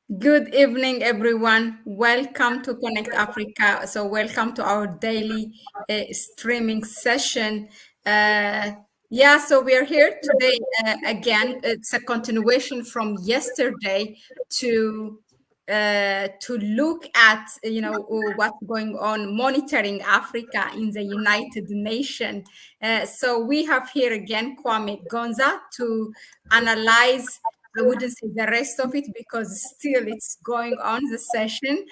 Good evening, everyone. Welcome to Connect Africa. So, welcome to our daily streaming session. Uh, so we are here today again. It's a continuation from yesterday to to look at what's going on, monitoring Africa in the United Nations. So we have here again Kwame Gonza to analyze. I wouldn't say the rest of it because still it's going on the session.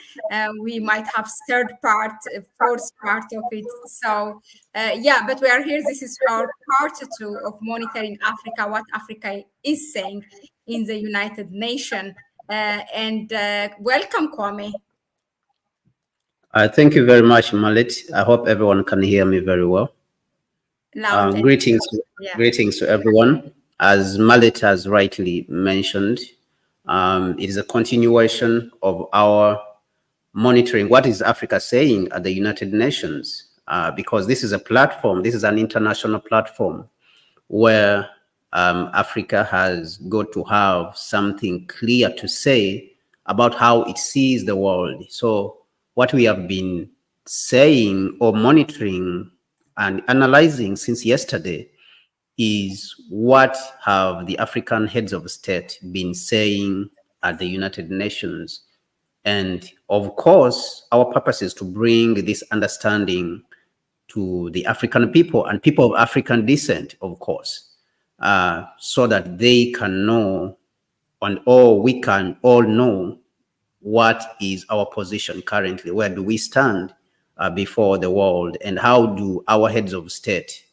We might have third part, fourth part of it. So but we are here. This is our part two of monitoring Africa, what Africa is saying in the United Nations. And welcome, Kwame. Thank you very much, Mahlet. I hope everyone can hear me very well. Loud and Greetings, yeah. greetings to everyone. As Mahlet has rightly mentioned, it is a continuation of our monitoring what is Africa saying at the United Nations, because this is a platform, this is an international platform where Africa has got to have something clear to say about how it sees the world. So what we have been saying or monitoring and analyzing since yesterday is what have the African heads of state been saying at the United Nations. And of course, our purpose is to bring this understanding to the African people and people of African descent, of course, so that they can know, or we can all know, what is our position currently, where do we stand before the world, and how do our heads of state,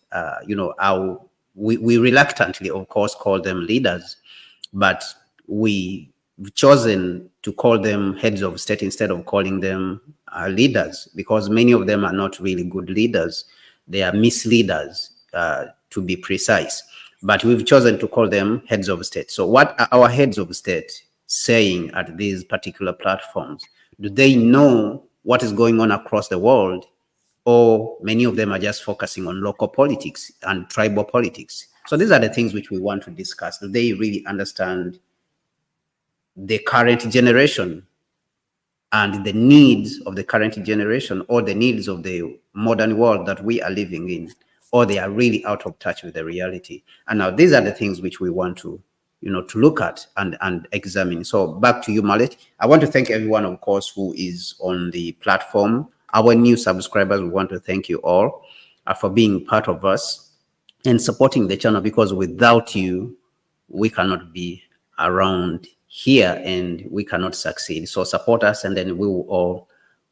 we reluctantly, of course, call them leaders, but we've chosen to call them heads of state instead of calling them leaders, because many of them are not really good leaders. They are misleaders, to be precise. But we've chosen to call them heads of state. So what are our heads of state saying at these particular platforms? Do they know what is going on across the world? Or many of them are just focusing on local politics and tribal politics? So these are the things which we want to discuss. Do they really understand the current generation and the needs of the current generation, or the needs of the modern world that we are living in, or they are really out of touch with the reality? And now these are the things which we want to look at and examine. So back to you, Mahlet. I want to thank everyone, of course, who is on the platform. Our new subscribers, we want to thank you all for being part of us and supporting the channel, because without you, we cannot be around here and we cannot succeed. So support us, and then we will all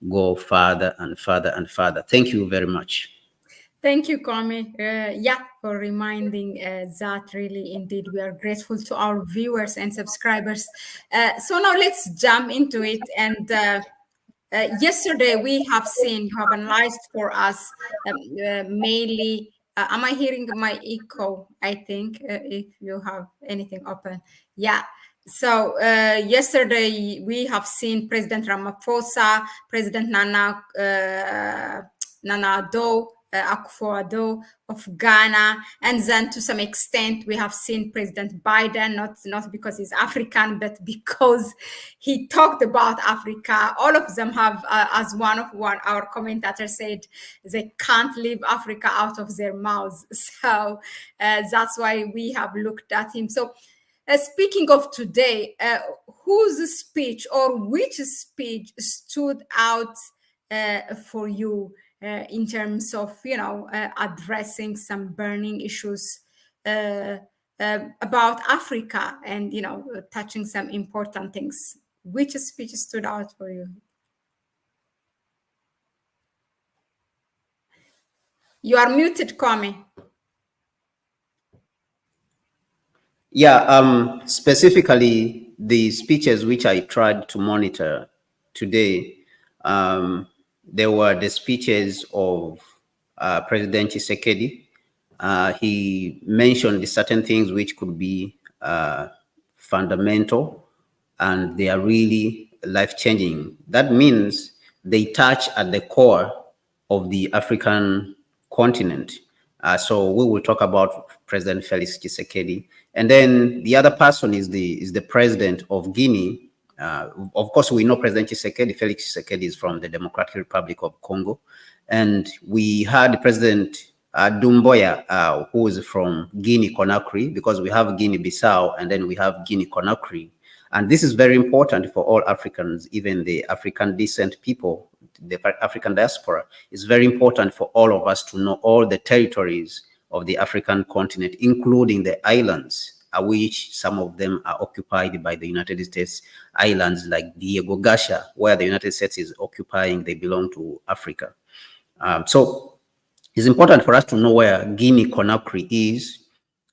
go further and further and further. Thank you very much. Thank you, Kwame. For reminding that really indeed we are grateful to our viewers and subscribers. So now let's jump into it. And yesterday we have seen, you have analyzed for us mainly. Am I hearing my echo? I think if you have anything open. Yeah. So yesterday we have seen President Ramaphosa, President Nana Addo, Akufo-Addo of Ghana, and then to some extent we have seen President Biden, not because he's African, but because he talked about Africa. All of them have, as one our commentator said, they can't leave Africa out of their mouths. So that's why we have looked at him. So speaking of today, whose speech or which speech stood out for you in terms of addressing some burning issues about Africa and touching some important things? Which speech stood out for you? You are muted, Kwame. Yeah, specifically the speeches which I tried to monitor today, there were the speeches of President Tshisekedi. He mentioned certain things which could be fundamental, and they are really life-changing. That means they touch at the core of the African continent. So we will talk about President Felix Tshisekedi. And then the other person is the president of Guinea, Of course, we know President Felix Tshisekedi is from the Democratic Republic of Congo. And we had President Doumbouya, who is from Guinea-Conakry, because we have Guinea-Bissau and then we have Guinea-Conakry. And this is very important for all Africans, even the African descent people, the African diaspora. It's very important for all of us to know all the territories of the African continent, including the islands, which some of them are occupied by the United States. Islands like Diego Garcia, where the United States is occupying, they belong to Africa. So it's important for us to know where Guinea-Conakry is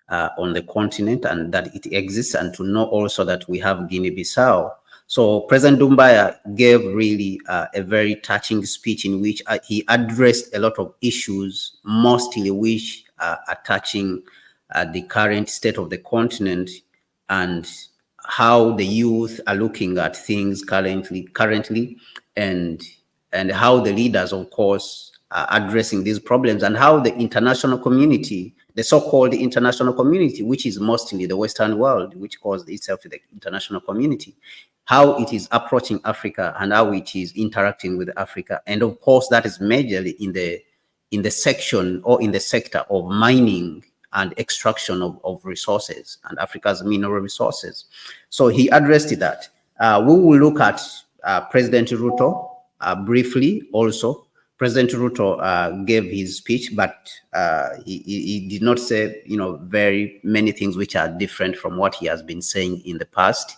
on the continent and that it exists, and to know also that we have Guinea-Bissau. So President Doumbouya gave really a very touching speech in which he addressed a lot of issues, mostly which are touching the current state of the continent and how the youth are looking at things currently, and how the leaders, of course, are addressing these problems, and how the international community, the so-called international community, which is mostly the Western world, which calls itself the international community, how it is approaching Africa and how it is interacting with Africa. And of course, that is majorly in the section or in the sector of mining and extraction of resources and Africa's mineral resources. So he addressed that. We will look at President Ruto briefly also. President Ruto gave his speech, but he did not say, very many things which are different from what he has been saying in the past.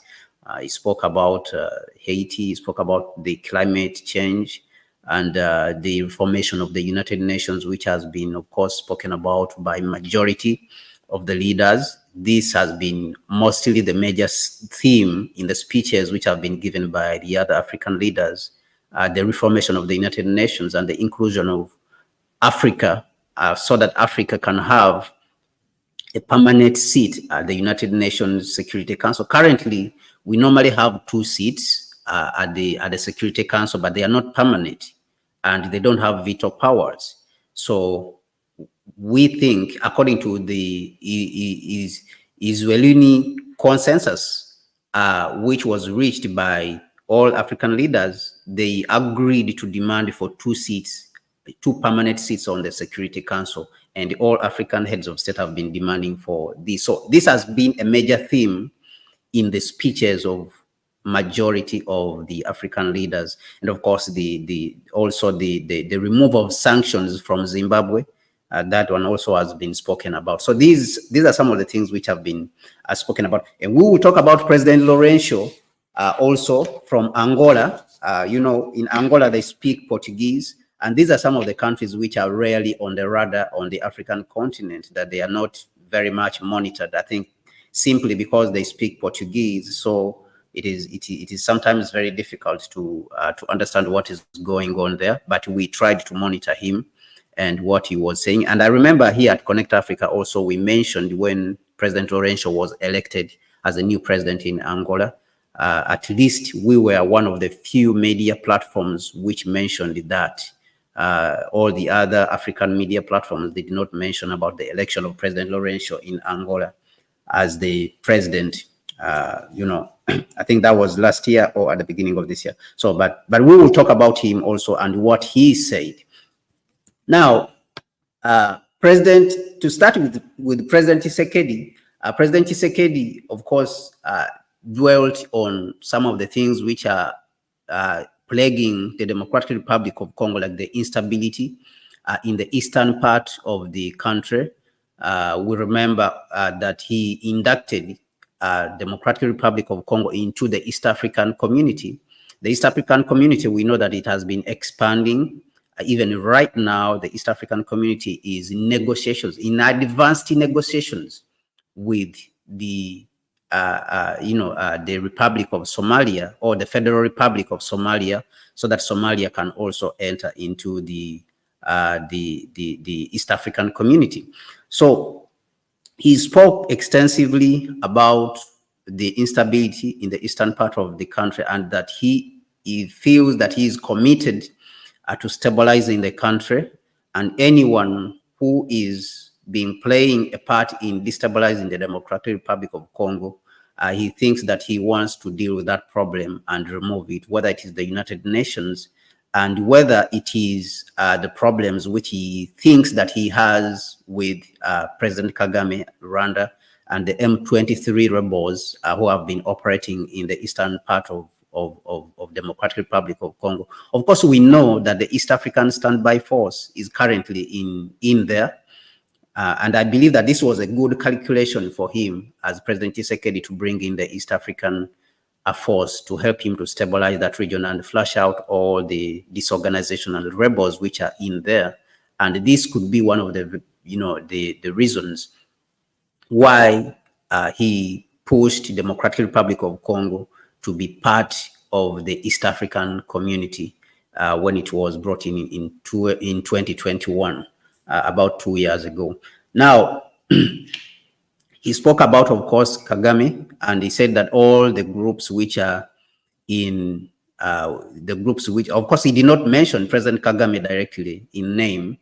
He spoke about Haiti, he spoke about the climate change, and the reformation of the United Nations, which has been, of course, spoken about by majority of the leaders. This has been mostly the major theme in the speeches which have been given by the other African leaders, the reformation of the United Nations and the inclusion of Africa, so that Africa can have a permanent seat at the United Nations Security Council. Currently, we normally have 2 seats at the Security Council, but they are not permanent and they don't have veto powers. So we think, according to the Israeli consensus, which was reached by all African leaders, they agreed to demand for 2 seats, 2 permanent seats on the Security Council, and all African heads of state have been demanding for this. So this has been a major theme in the speeches of majority of the African leaders, and of course the removal of sanctions from Zimbabwe. That one also has been spoken about. So these are some of the things which have been spoken about, and we will talk about President Lourenço also from Angola. In Angola they speak Portuguese, and these are some of the countries which are rarely on the radar on the African continent, that they are not very much monitored. I think simply because they speak Portuguese, so it is sometimes very difficult to understand what is going on there. But we tried to monitor him and what he was saying. And I remember here at Connect Africa also, we mentioned when President Lourenço was elected as a new president in Angola, at least we were one of the few media platforms which mentioned that. All the other African media platforms did not mention about the election of President Lourenço in Angola as the president. I think that was last year or at the beginning of this year. So, but we will talk about him also and what he said. Now, to start with President Tshisekedi. President Tshisekedi, of course, dwelt on some of the things which are plaguing the Democratic Republic of Congo, like the instability in the eastern part of the country. We remember that he inducted Democratic Republic of Congo into the East African community. The East African community, we know that it has been expanding. Even right now, the East African community is in advanced negotiations with the Republic of Somalia, or the Federal Republic of Somalia, so that Somalia can also enter into the East African community. So he spoke extensively about the instability in the eastern part of the country, and that he feels that he is committed to stabilizing the country, and anyone who is playing a part in destabilizing the Democratic Republic of Congo, he thinks that he wants to deal with that problem and remove it, whether it is the United Nations and whether it is the problems which he thinks that he has with President Kagame, Rwanda, and the M23 rebels who have been operating in the eastern part of Democratic Republic of Congo. Of course, we know that the East African Standby Force is currently in there. And I believe that this was a good calculation for him as President Tshisekedi to bring in the East African force to help him to stabilize that region and flush out all the disorganization and rebels which are in there. And this could be one of the, the reasons why he pushed Democratic Republic of Congo to be part of the East African community when it was brought in 2021, about 2 years ago. Now, he spoke about, of course, Kagame, and he said that all the groups which are in the groups which, of course, he did not mention President Kagame directly in name,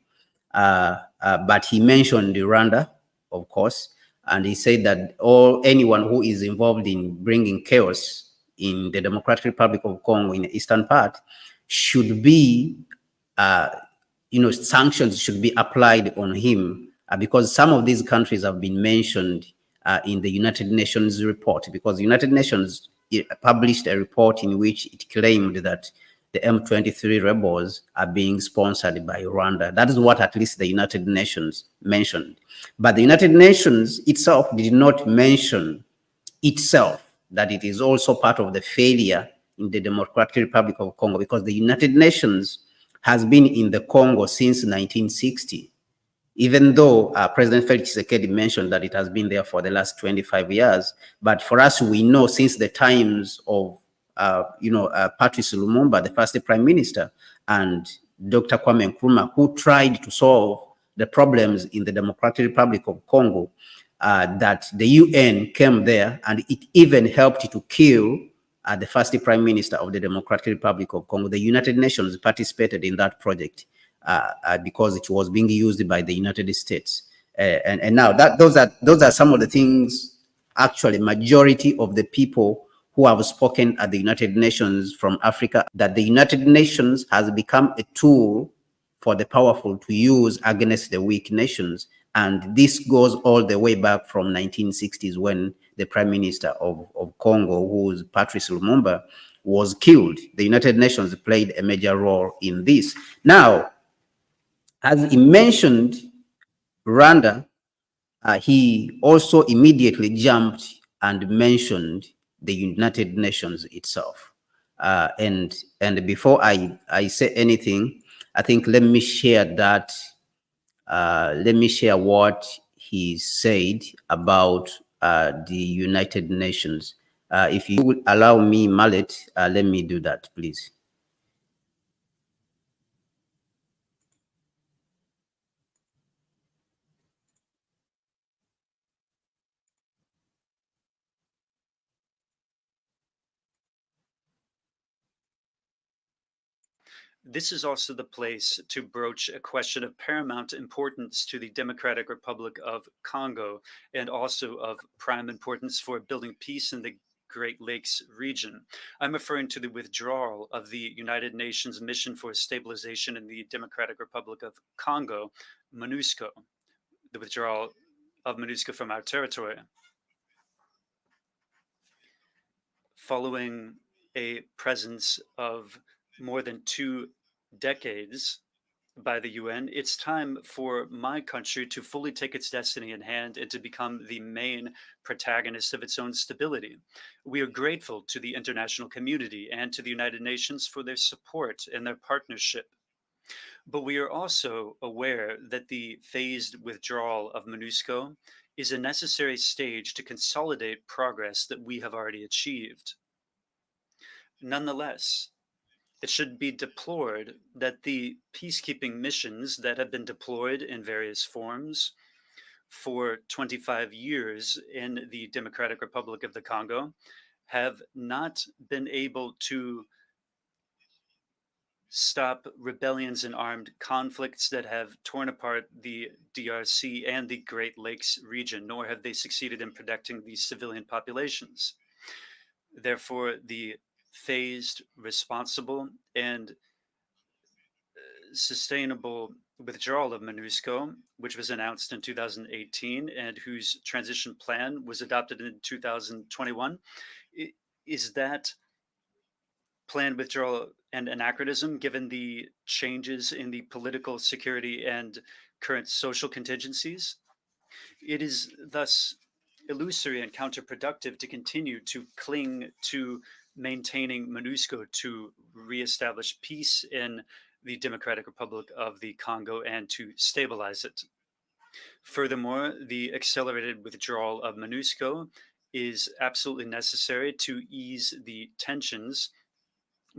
but he mentioned Rwanda, of course, and he said that anyone who is involved in bringing chaos in the Democratic Republic of Congo in the eastern part should be, sanctions should be applied on him because some of these countries have been mentioned in the United Nations report, because the United Nations published a report in which it claimed that the M23 rebels are being sponsored by Rwanda. That is what at least the United Nations mentioned. But the United Nations itself did not mention itself that it is also part of the failure in the Democratic Republic of Congo, because the United Nations has been in the Congo since 1960. Even though President Felix Tshisekedi mentioned that it has been there for the last 25 years. But for us, we know since the times of, Patrice Lumumba, the first prime minister, and Dr. Kwame Nkrumah, who tried to solve the problems in the Democratic Republic of Congo, that the UN came there and it even helped to kill the first prime minister of the Democratic Republic of Congo. The United Nations participated in that project. Because it was being used by the United States, and now those are some of the things. Actually, majority of the people who have spoken at the United Nations from Africa, that the United Nations has become a tool for the powerful to use against the weak nations, and this goes all the way back from 1960s when the Prime Minister of Congo, who was Patrice Lumumba, was killed. The United Nations played a major role in this. Now, as he mentioned Rwanda, he also immediately jumped and mentioned the United Nations itself. And before I say anything, I think let me share that. Let me share what he said about the United Nations. If you would allow me, Mahlet, let me do that, please. This is also the place to broach a question of paramount importance to the Democratic Republic of Congo and also of prime importance for building peace in the Great Lakes region. I'm referring to the withdrawal of the United Nations Mission for Stabilization in the Democratic Republic of Congo, MONUSCO, the withdrawal of MONUSCO from our territory. Following a presence of more than 2 decades by the UN, it's time for my country to fully take its destiny in hand and to become the main protagonist of its own stability. We are grateful to the international community and to the United Nations for their support and their partnership. But we are also aware that the phased withdrawal of MONUSCO is a necessary stage to consolidate progress that we have already achieved. Nonetheless, it should be deplored that the peacekeeping missions that have been deployed in various forms for 25 years in the Democratic Republic of the Congo have not been able to stop rebellions and armed conflicts that have torn apart the DRC and the Great Lakes region, nor have they succeeded in protecting the civilian populations. Therefore, the phased, responsible, and sustainable withdrawal of MONUSCO, which was announced in 2018 and whose transition plan was adopted in 2021, is that planned withdrawal an anachronism given the changes in the political, security, and current social contingencies? It is thus illusory and counterproductive to continue to cling to maintaining MONUSCO to reestablish peace in the Democratic Republic of the Congo and to stabilize it. Furthermore, the accelerated withdrawal of MONUSCO is absolutely necessary to ease the tensions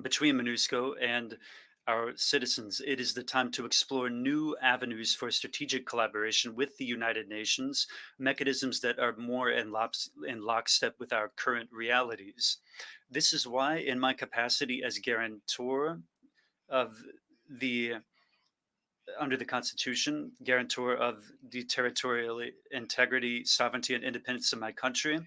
between MONUSCO and our citizens. It is the time to explore new avenues for strategic collaboration with the United Nations, mechanisms that are more in lockstep with our current realities. This is why, in my capacity as guarantor of the under the Constitution, guarantor of the territorial integrity, sovereignty, and independence of my country,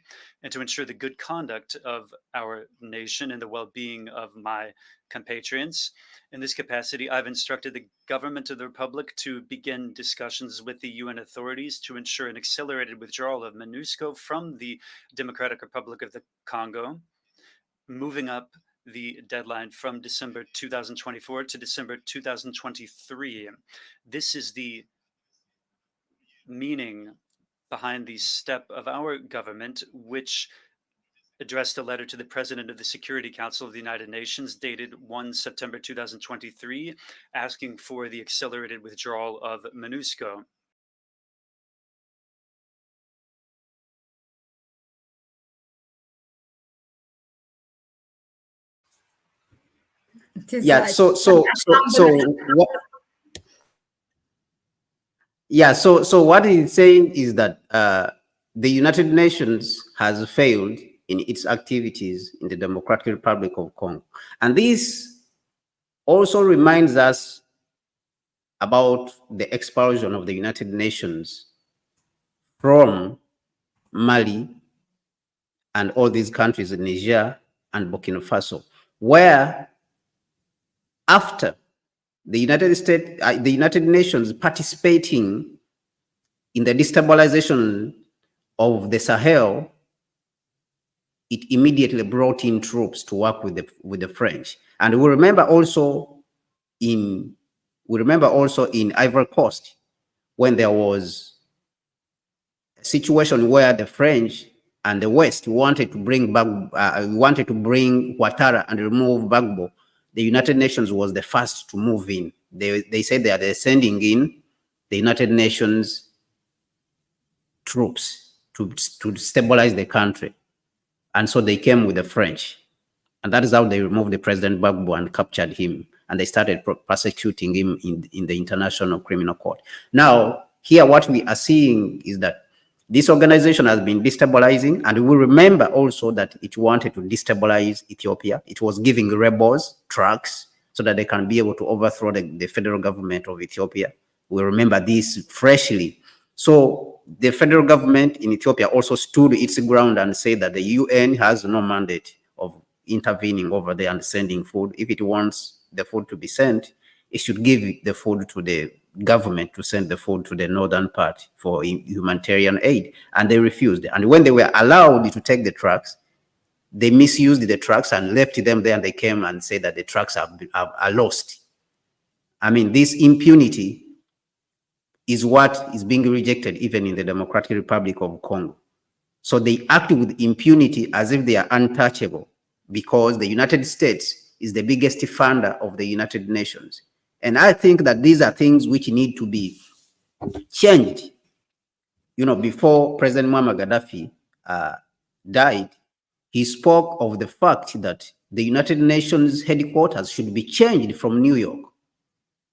and to ensure the good conduct of our nation and the well-being of my compatriots. In this capacity, I've instructed the government of the Republic to begin discussions with the UN authorities to ensure an accelerated withdrawal of MONUSCO from the Democratic Republic of the Congo, moving up the deadline from December 2024 to December 2023. This is the meaning behind the step of our government, which addressed a letter to the President of the Security Council of the United Nations dated 1 September 2023, asking for the accelerated withdrawal of MONUSCO. Yeah, so what, yeah, so what he's saying is that the United Nations has failed in its activities in the Democratic Republic of Congo. And this also reminds us about the expulsion of the United Nations from Mali and all these countries in Niger and Burkina Faso, where after the United Nations participating in the destabilization of the Sahel, it immediately brought in troops to work with the French. And we remember also in Ivory Coast, when there was a situation where the French and the West wanted to bring Ouattara and remove Gbagbo. The United Nations was the first to move in. They said that they're sending in the United Nations troops to stabilize the country. And so they came with the French. And that is how they removed the President Gbagbo and captured him. And they started prosecuting him in the International Criminal Court. Now, here what we are seeing is that this organization has been destabilizing, and we remember also that it wanted to destabilize Ethiopia. It was giving rebels trucks so that they can be able to overthrow the federal government of Ethiopia. We remember this freshly. So the federal government in Ethiopia also stood its ground and said that the UN has no mandate of intervening over there and sending food. If it wants the food to be sent, it should give the food to the government to send the food to the northern part for humanitarian aid, and they refused. And when they were allowed to take the trucks, they misused the trucks and left them there, and they came and said that the trucks are lost. I mean, this impunity is what is being rejected even in the Democratic Republic of Congo. So they act with impunity as if they are untouchable, because the United States is the biggest funder of the United Nations. And I think that these are things which need to be changed. You know, before President Muammar Gaddafi died, he spoke of the fact that the United Nations headquarters should be changed from New York.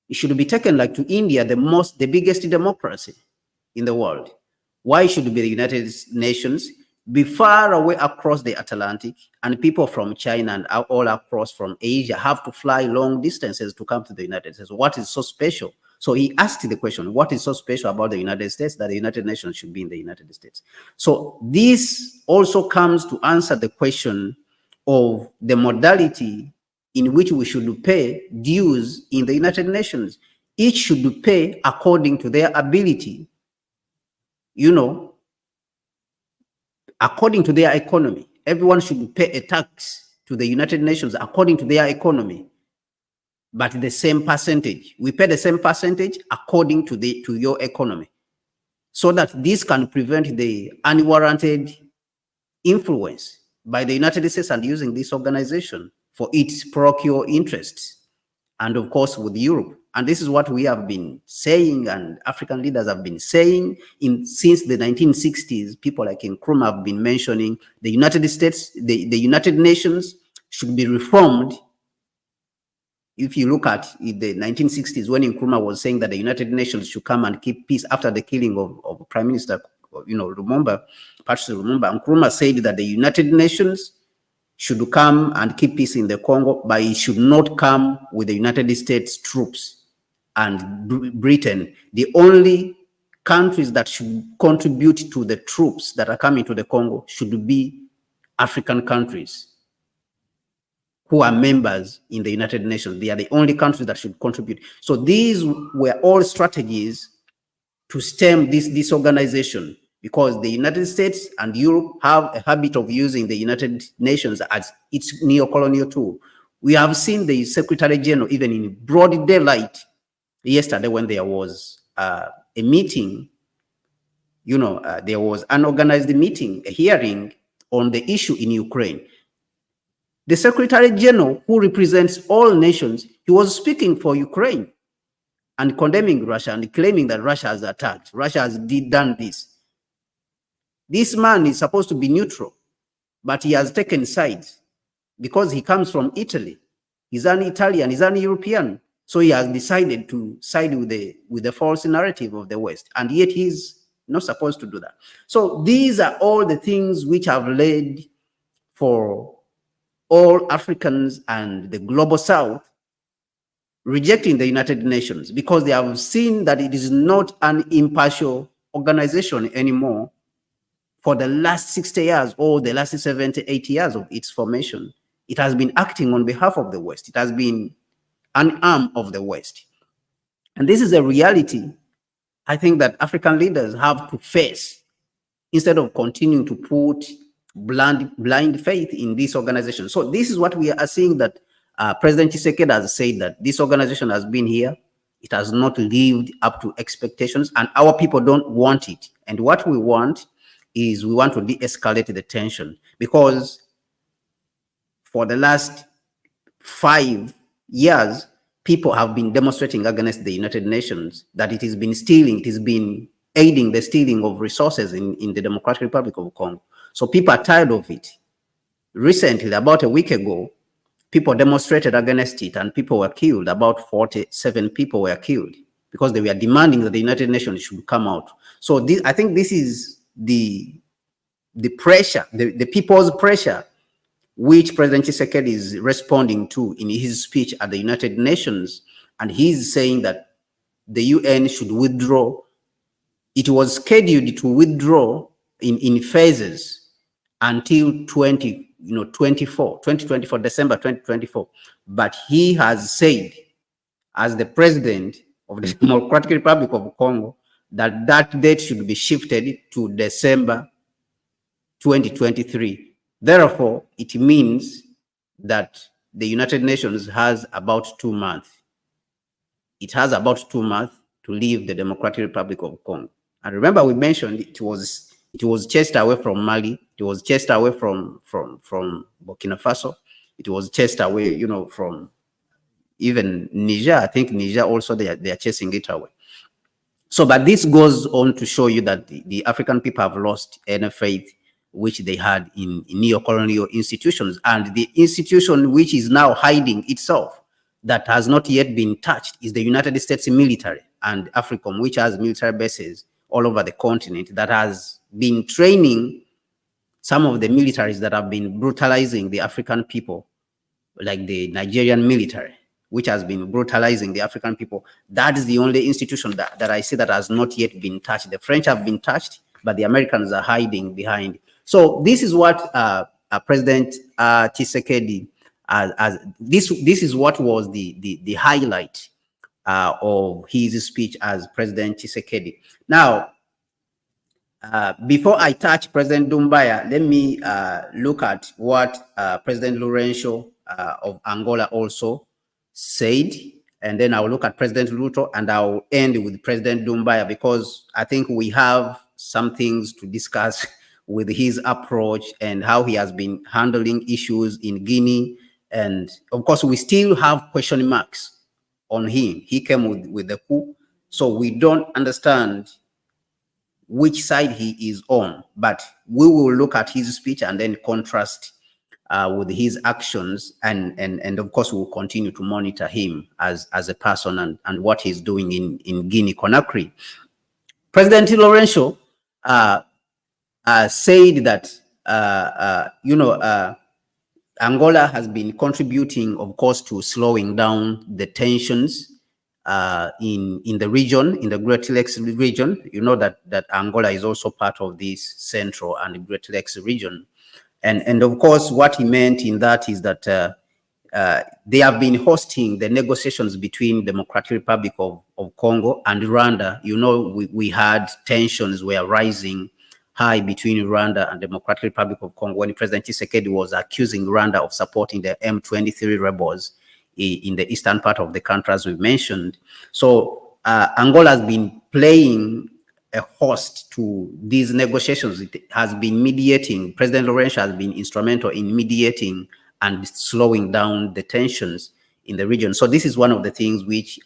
It should be taken like to India, the biggest democracy in the world. Why should it be the United Nations? be far away across the Atlantic, and people from China and all across from Asia have to fly long distances to come to the United States. What is so special? So he asked the question, what is so special about the United States that the United Nations should be in the United States? So this also comes to answer the question of the modality in which we should pay dues in the United Nations. Each should pay according to their ability, according to their economy. Everyone should pay a tax to the United Nations according to their economy, but the same percentage. We pay the same percentage according to your economy, so that this can prevent the unwarranted influence by the United States and using this organization for its parochial interests, and of course with Europe. And this is what we have been saying, and African leaders have been saying since the 1960s. People like Nkrumah have been mentioning the United States, the United Nations should be reformed. If you look at the 1960s, when Nkrumah was saying that the United Nations should come and keep peace after the killing of Prime Minister, Lumumba, Patrice Lumumba, Nkrumah said that the United Nations should come and keep peace in the Congo, but it should not come with the United States troops and Britain. The only countries that should contribute to the troops that are coming to the Congo should be African countries who are members in the United Nations. They are the only countries that should contribute. So these were all strategies to stem this disorganization, because the United States and Europe have a habit of using the United Nations as its neo-colonial tool. We have seen the Secretary General, even in broad daylight, yesterday when there was a meeting, there was an organized meeting, a hearing on the issue in Ukraine. The Secretary General, who represents all nations, he was speaking for Ukraine and condemning Russia and claiming that Russia has attacked. Russia has done this. This man is supposed to be neutral, but he has taken sides because he comes from Italy. He's an Italian, he's an European. So he has decided to side with the false narrative of the West, and yet he's not supposed to do that. So these are all the things which have led for all Africans and the global South rejecting the United Nations, because they have seen that it is not an impartial organization anymore. For the last 60 years or the last 70, 80 years of its formation, it has been acting on behalf of the West. It has been an arm of the West. And this is a reality I think that African leaders have to face, instead of continuing to put blind faith in this organization. So this is what we are seeing, that President Tshisekedi has said that this organization has been here. It has not lived up to expectations, and our people don't want it. And what we want is, we want to de-escalate the tension, because for the last 5 years, people have been demonstrating against the United Nations that it has been stealing, it has been aiding the stealing of resources in the Democratic Republic of Congo. So people are tired of it. Recently, about a week ago, people demonstrated against it and people were killed. About 47 people were killed because they were demanding that the United Nations should come out. So this, I think this is the pressure, the people's pressure, which President Tshisekedi is responding to in his speech at the United Nations. And he's saying that the UN should withdraw. It was scheduled to withdraw in phases until 2024, December 2024. But he has said, as the president of the Democratic Republic of Congo, that that date should be shifted to December 2023. Therefore, it means that the United Nations has about 2 months. It has about 2 months to leave the Democratic Republic of Congo. And remember, we mentioned it was chased away from Mali. It was chased away from Burkina Faso. It was chased away, from even Niger. I think Niger also, they are chasing it away. So, but this goes on to show you that the African people have lost any faith which they had in neo-colonial institutions, and the institution which is now hiding itself, that has not yet been touched, is the United States military and AFRICOM, which has military bases all over the continent, that has been training some of the militaries that have been brutalizing the African people, like the Nigerian military, which has been brutalizing the African people. That is the only institution that I see that has not yet been touched. The French have been touched, but the Americans are hiding behind. So this is what President Tshisekedi, this is what was the highlight of his speech as President Tshisekedi. Now, before I touch President Doumbouya, let me look at what President Lourenço of Angola also said, and then I'll look at President Ruto, and I'll end with President Doumbouya, because I think we have some things to discuss with his approach and how he has been handling issues in Guinea. And of course, we still have question marks on him. He came with the coup, so we don't understand which side he is on, but we will look at his speech and then contrast with his actions, and of course we'll continue to monitor him as a person and what he's doing in Guinea Conakry. President Lourenço said that Angola has been contributing, of course, to slowing down the tensions in the region, in the Great Lakes region. You know that Angola is also part of this Central and Great Lakes region. And of course, what he meant in that is that they have been hosting the negotiations between Democratic Republic of Congo and Rwanda. You know, we had tensions were rising high between Rwanda and Democratic Republic of Congo when President Tshisekedi was accusing Rwanda of supporting the M23 rebels in the eastern part of the country, as we mentioned. So Angola has been playing a host to these negotiations. It has been mediating. President Lourenço has been instrumental in mediating and slowing down the tensions in the region. So this is one of the things which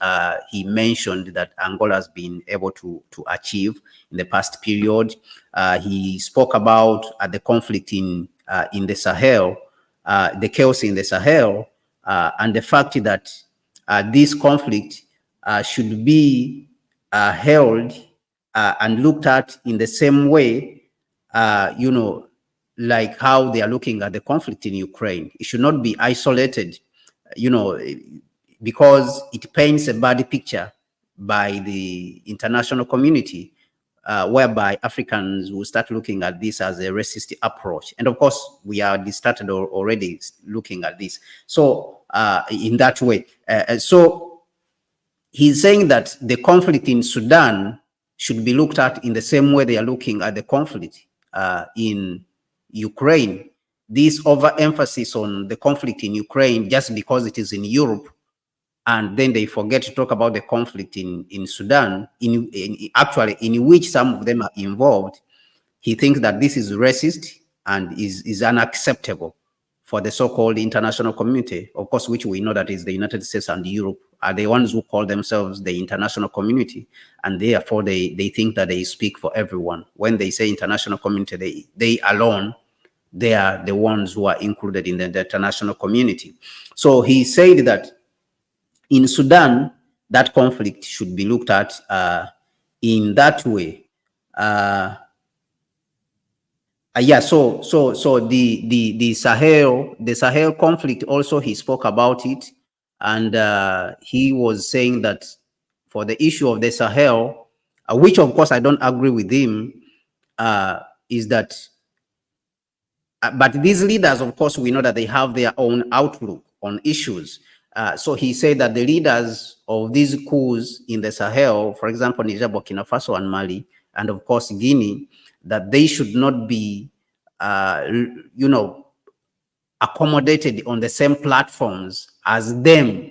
he mentioned that Angola has been able to achieve in the past period. He spoke about the conflict in the Sahel, the chaos in the Sahel, and the fact that this conflict should be held and looked at in the same way, like how they are looking at the conflict in Ukraine. It should not be isolated, because it paints a bad picture by the international community, whereby Africans will start looking at this as a racist approach. And of course, we are started already looking at this. So in that way, so he's saying that the conflict in Sudan should be looked at in the same way they are looking at the conflict in Ukraine. This overemphasis on the conflict in Ukraine just because it is in Europe, and then they forget to talk about the conflict in Sudan, actually in which some of them are involved. He thinks that this is racist and is unacceptable for the so-called international community, of course, which we know that is the United States and Europe are the ones who call themselves the international community, and therefore they think that they speak for everyone. When they say international community, they alone, they are the ones who are included in the international community. So he said that in Sudan, that conflict should be looked at in that way. So the Sahel conflict also, he spoke about it, and he was saying that for the issue of the Sahel, which of course I don't agree with him, is that but these leaders, of course, we know that they have their own outlook on issues. So he said that the leaders of these coups in the Sahel, for example, Niger, Burkina Faso, and Mali, and of course Guinea, that they should not be, accommodated on the same platforms as them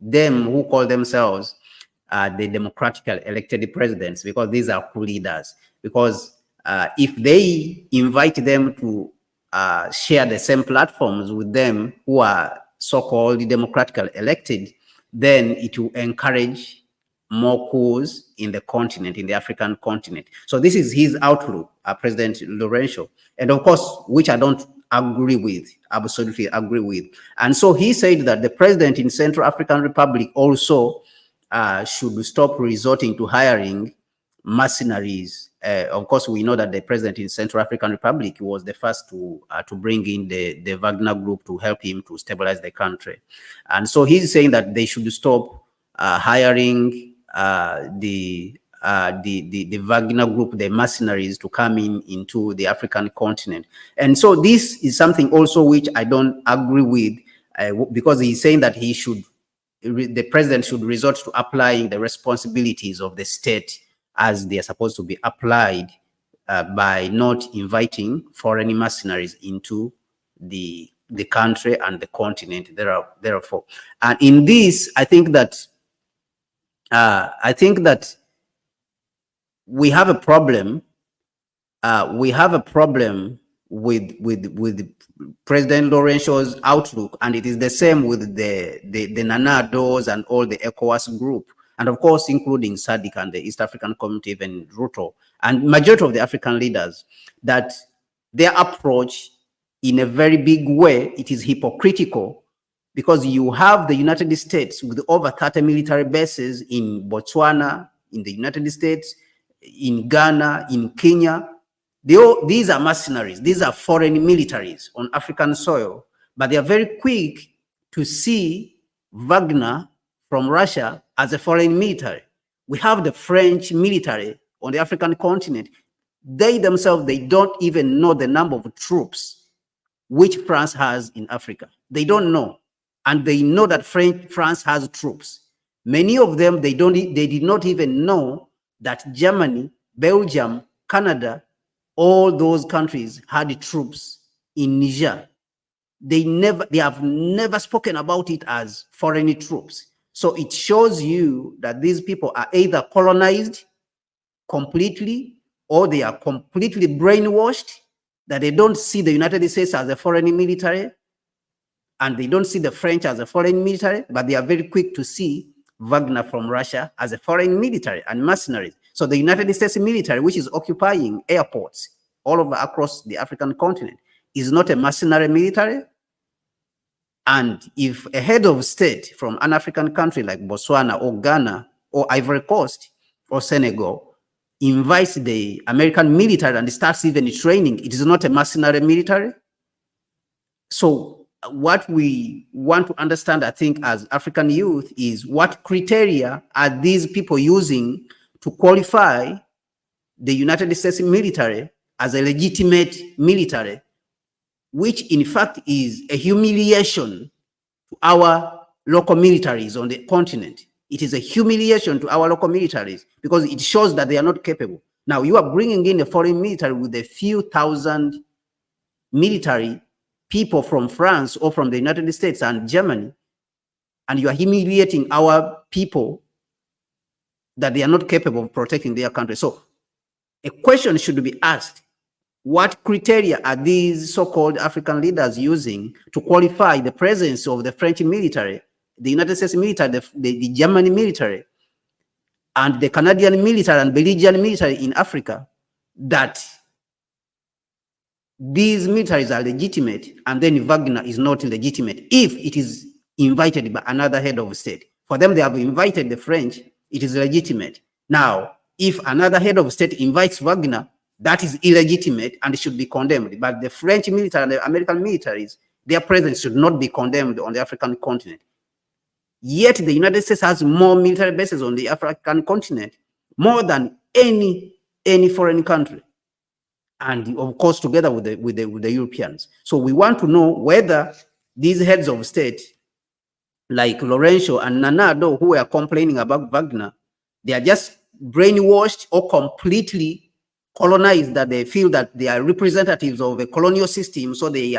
who call themselves the democratically elected presidents, because these are coup leaders. Because if they invite them to share the same platforms with them who are so-called democratically elected, then it will encourage more coups in the continent, in the African continent. So this is his outlook, President Lourenço, and of course, which I don't agree with, absolutely agree with. And so he said that the president in Central African Republic also should stop resorting to hiring mercenaries of course, we know that the president in Central African Republic was the first to bring in the Wagner group to help him to stabilize the country. And so he's saying that they should stop hiring the Wagner group, the mercenaries, to come into the African continent. And so this is something also which I don't agree with, because he's saying that the president should resort to applying the responsibilities of the state as they are supposed to be applied, by not inviting foreign mercenaries into the country and the continent. Therefore, and in this, I think that we have a problem. We have a problem with President Lorenzo's outlook, and it is the same with the Nana Addos and all the ECOWAS group, and of course including SADC and the East African Community, even Ruto, and majority of the African leaders, that their approach in a very big way, it is hypocritical, because you have the United States with over 30 military bases in Botswana, in the United States, in Ghana, in Kenya. These are mercenaries. These are foreign militaries on African soil, but they are very quick to see Wagner from Russia as a foreign military. We have the French military on the African continent. They themselves, they don't even know the number of troops which France has in Africa. They don't know. And they know that France has troops. Many of them, they did not even know that Germany, Belgium, Canada, all those countries had troops in Niger. They have never spoken about it as foreign troops. So it shows you that these people are either colonized completely, or they are completely brainwashed, that they don't see the United States as a foreign military, and they don't see the French as a foreign military, but they are very quick to see Wagner from Russia as a foreign military and mercenaries. So the United States military, which is occupying airports all over across the African continent, is not a mercenary military. And if a head of state from an African country like Botswana or Ghana or Ivory Coast or Senegal invites the American military and starts even training, it is not a mercenary military. So what we want to understand, I think, as African youth, is what criteria are these people using to qualify the United States military as a legitimate military, which in fact is a humiliation to our local militaries on the continent. It is a humiliation to our local militaries because it shows that they are not capable. Now you are bringing in a foreign military with a few thousand military people from France or from the United States and Germany, and you are humiliating our people that they are not capable of protecting their country. So a question should be asked: what criteria are these so-called African leaders using to qualify the presence of the French military, the United States military, the German military, and the Canadian military and Belgian military in Africa, that these militaries are legitimate and then Wagner is not legitimate if it is invited by another head of state? For them, they have invited the French, it is legitimate. Now, if another head of state invites Wagner, that is illegitimate and should be condemned. But the French military and the American militaries, their presence should not be condemned on the African continent. Yet the United States has more military bases on the African continent, more than any foreign country, and of course together with the Europeans. So we want to know whether these heads of state like Lorenzo and Nana Addo, who are complaining about Wagner, they are just brainwashed or completely colonized, that they feel that they are representatives of a colonial system, so they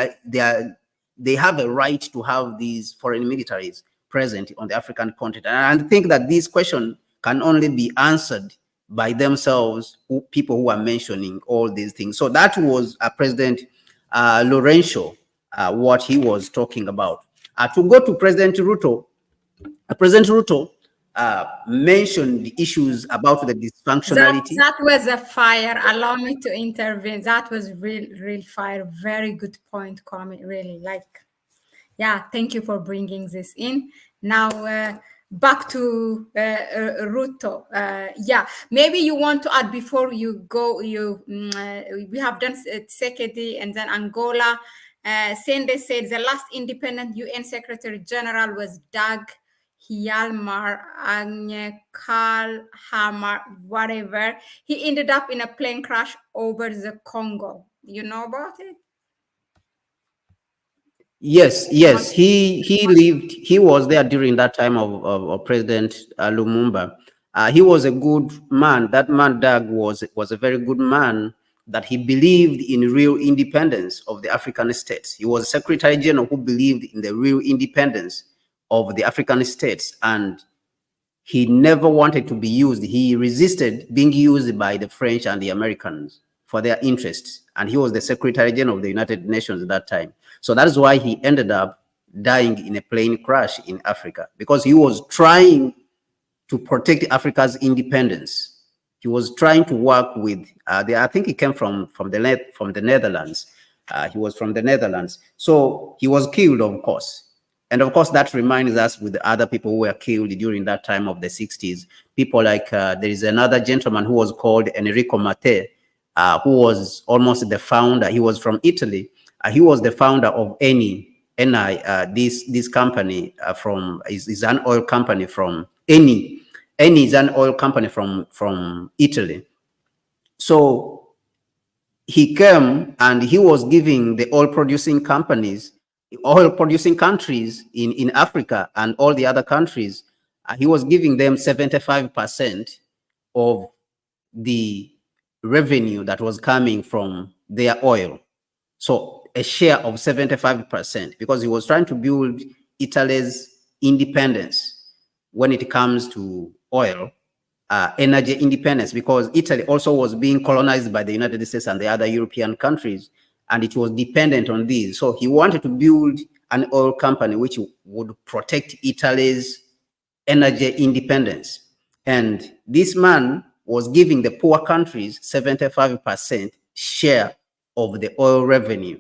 have a right to have these foreign militaries present on the African continent. And I think that this question can only be answered by themselves, people who are mentioning all these things. So that was President Lorenzo, what he was talking about. To go to President Ruto, President Ruto mentioned the issues about the dysfunctionality. That was a fire. Allow me to intervene. That was real fire. Very good point, Kwame. Really, like, yeah. Thank you for bringing this in. Now, back to Ruto. Yeah, maybe you want to add before you go. We have done Sekedi and then Angola. Sende said the last independent UN Secretary General was Dag Hjalmar Agnekarl Hamar, whatever. He ended up in a plane crash over the Congo. You know about it? Yes, yes, he lived. He was there during that time of President Lumumba. He was a good man. That man, Doug, was a very good man. That he believed in real independence of the African states. He was Secretary General who believed in the real independence of the African states, and he never wanted to be used. He resisted being used by the French and the Americans for their interests. And he was the Secretary General of the United Nations at that time. So that's why he ended up dying in a plane crash in Africa, because he was trying to protect Africa's independence. He was trying to work with, I think he came from the Netherlands. He was from the Netherlands. So he was killed, of course. And of course, that reminds us with the other people who were killed during that time of the 60s. People like, there is another gentleman who was called Enrico Mattei, who was almost the founder. He was from Italy. He was the founder of Eni, this company is an oil company from Eni. Eni is an oil company from Italy. So he came and he was giving the oil producing countries in Africa and all the other countries, he was giving them 75% of the revenue that was coming from their oil. So a share of 75%, because he was trying to build Italy's independence when it comes to oil, energy independence, because Italy also was being colonized by the United States and the other European countries, and it was dependent on these. So he wanted to build an oil company which would protect Italy's energy independence. And this man was giving the poor countries 75% share of the oil revenue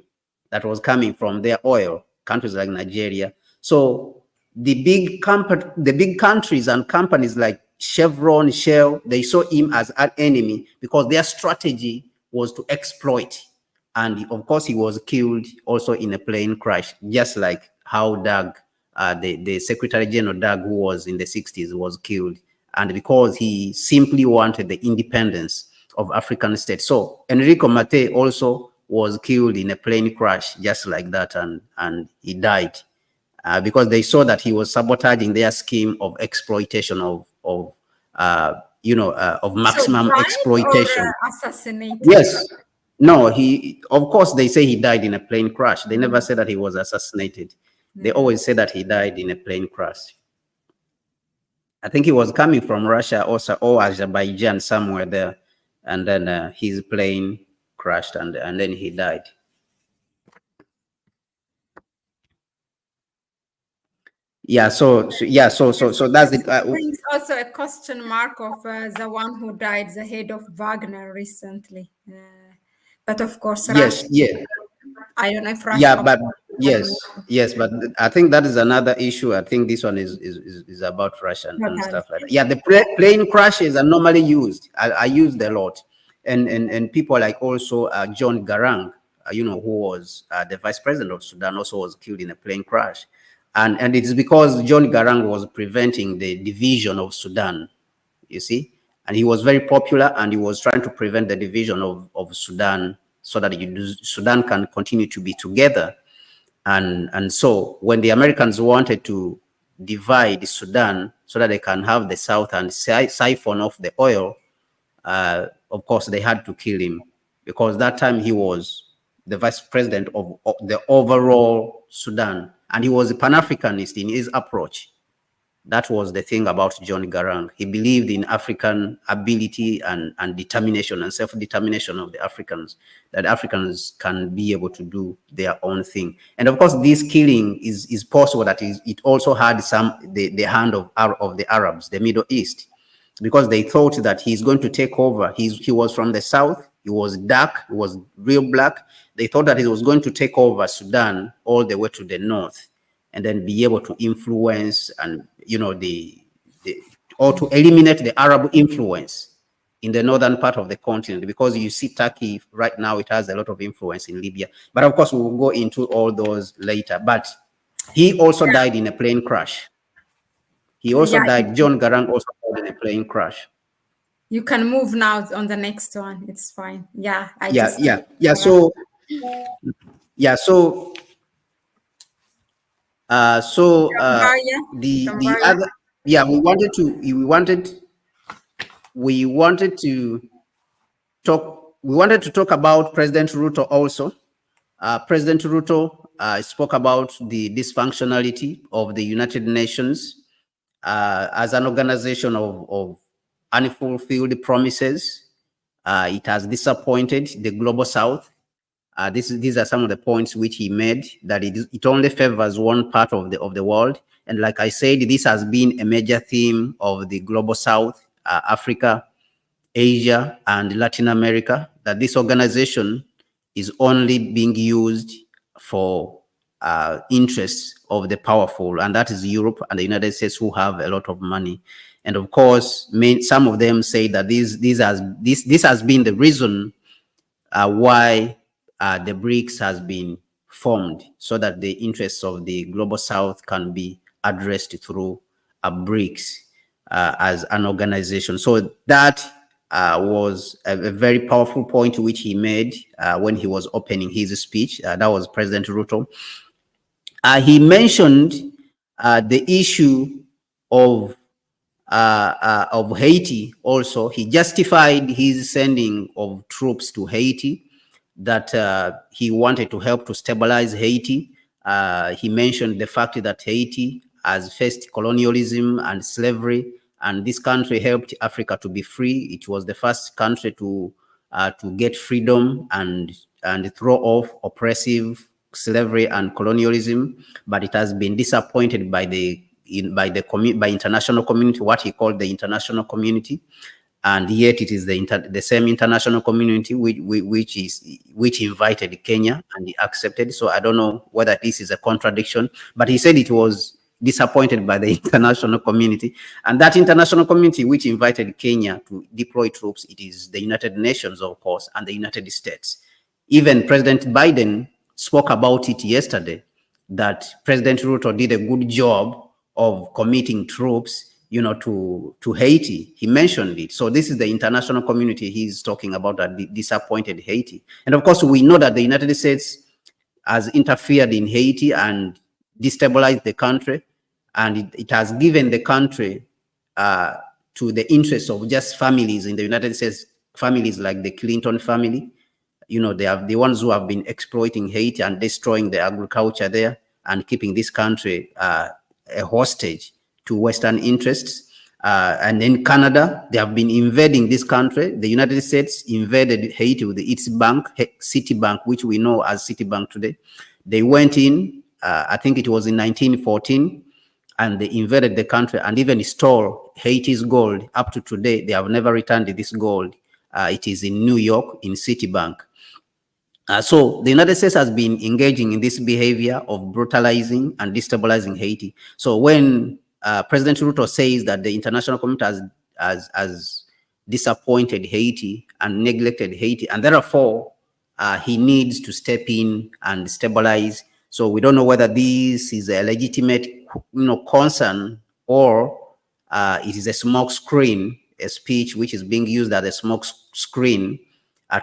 that was coming from their oil, countries like Nigeria. So the big countries and companies like Chevron, Shell, they saw him as an enemy because their strategy was to exploit. And of course, he was killed also in a plane crash, just like how Doug, the Secretary General Doug, who was in the 60s, was killed. And because he simply wanted the independence of African states. So Enrico Mattei also was killed in a plane crash, just like that, and he died. Because they saw that he was sabotaging their scheme of exploitation of maximum exploitation. Or assassinated? Yes. No, of course, they say he died in a plane crash. They never say that he was assassinated. They always say that he died in a plane crash. I think he was coming from Russia also, or Azerbaijan, somewhere there. And then his plane crashed and then he died. Yeah, so that's it. Brings also a question mark of the one who died, the head of Wagner recently. But of course, yes, Russia, yeah. I don't know if Russia. Yeah, but yes, but I think that is another issue. I think this one is about Russia and stuff like that. Yeah, the plane crashes are normally used. I used a lot, and people like also John Garang, who was the vice president of Sudan, also was killed in a plane crash. And it is because John Garang was preventing the division of Sudan, you see. And he was very popular and he was trying to prevent the division of Sudan so that Sudan can continue to be together. And so when the Americans wanted to divide Sudan so that they can have the South and siphon off the oil, of course, they had to kill him because that time he was the vice president of the overall Sudan. And he was a Pan-Africanist in his approach. That was the thing about John Garang. He believed in African ability and determination and self-determination of the Africans, that Africans can be able to do their own thing. And of course, this killing is possible that it also had the hand of the Arabs, the Middle East, because they thought that he's going to take over. He was from the south. He was dark. He was real black. They thought that he was going to take over Sudan all the way to the north. and then be able to influence and, or to eliminate the Arab influence in the northern part of the continent, because you see Turkey right now, it has a lot of influence in Libya. But of course, we will go into all those later. But he also died in a plane crash. He also died. John Garang also died in a plane crash. You can move now on the next one. It's fine. Yeah. The other, we wanted to talk about President Ruto also. President Ruto spoke about the dysfunctionality of the United Nations as an organization of unfulfilled promises. It has disappointed the global South. These are some of the points which he made, that it only favors one part of the world. And like I said, this has been a major theme of the global South, Africa, Asia, and Latin America, that this organization is only being used for interests of the powerful, and that is Europe and the United States, who have a lot of money. And of course, some of them say that this has been the reason why the BRICS has been formed, so that the interests of the global South can be addressed through BRICS as an organization. So that was a very powerful point which he made when he was opening his speech. That was President Ruto. He mentioned the issue of Haiti also. He justified his sending of troops to Haiti, that he wanted to help to stabilize Haiti. He mentioned the fact that Haiti has faced colonialism and slavery, and this country helped Africa to be free. It was the first country to get freedom and throw off oppressive slavery and colonialism, but it has been disappointed by by international community, what he called the international community. And yet it is the same international community which invited Kenya, and he accepted. So I don't know whether this is a contradiction, but he said it was disappointed by the international community. And that international community which invited Kenya to deploy troops, it is the United Nations, of course, and the United States. Even President Biden spoke about it yesterday, that President Ruto did a good job of committing troops, to Haiti. He mentioned it. So this is the international community he's talking about, that disappointed Haiti. And of course, we know that the United States has interfered in Haiti and destabilized the country, and it has given the country to the interests of just families in the United States, families like the Clinton family. They are the ones who have been exploiting Haiti and destroying the agriculture there and keeping this country a hostage to Western interests. And in Canada, they have been invading this country. The United States invaded Haiti with its bank, Citibank, which we know as Citibank today. They went in, I think it was in 1914, and they invaded the country and even stole Haiti's gold. Up to today, they have never returned this gold. It is in New York, in Citibank. So the United States has been engaging in this behavior of brutalizing and destabilizing Haiti. So when President Ruto says that the international community has disappointed Haiti and neglected Haiti, and therefore he needs to step in and stabilize. So we don't know whether this is a legitimate, concern, or it is a smoke screen, a speech which is being used as a smoke screen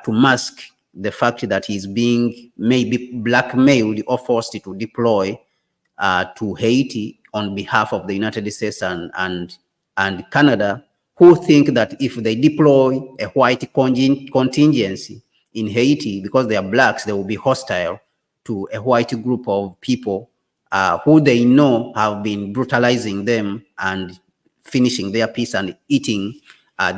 to mask the fact that he's being maybe blackmailed or forced to deploy to Haiti on behalf of the United States and Canada, who think that if they deploy a white contingency in Haiti, because they are blacks, they will be hostile to a white group of people who they know have been brutalizing them and finishing their peace and eating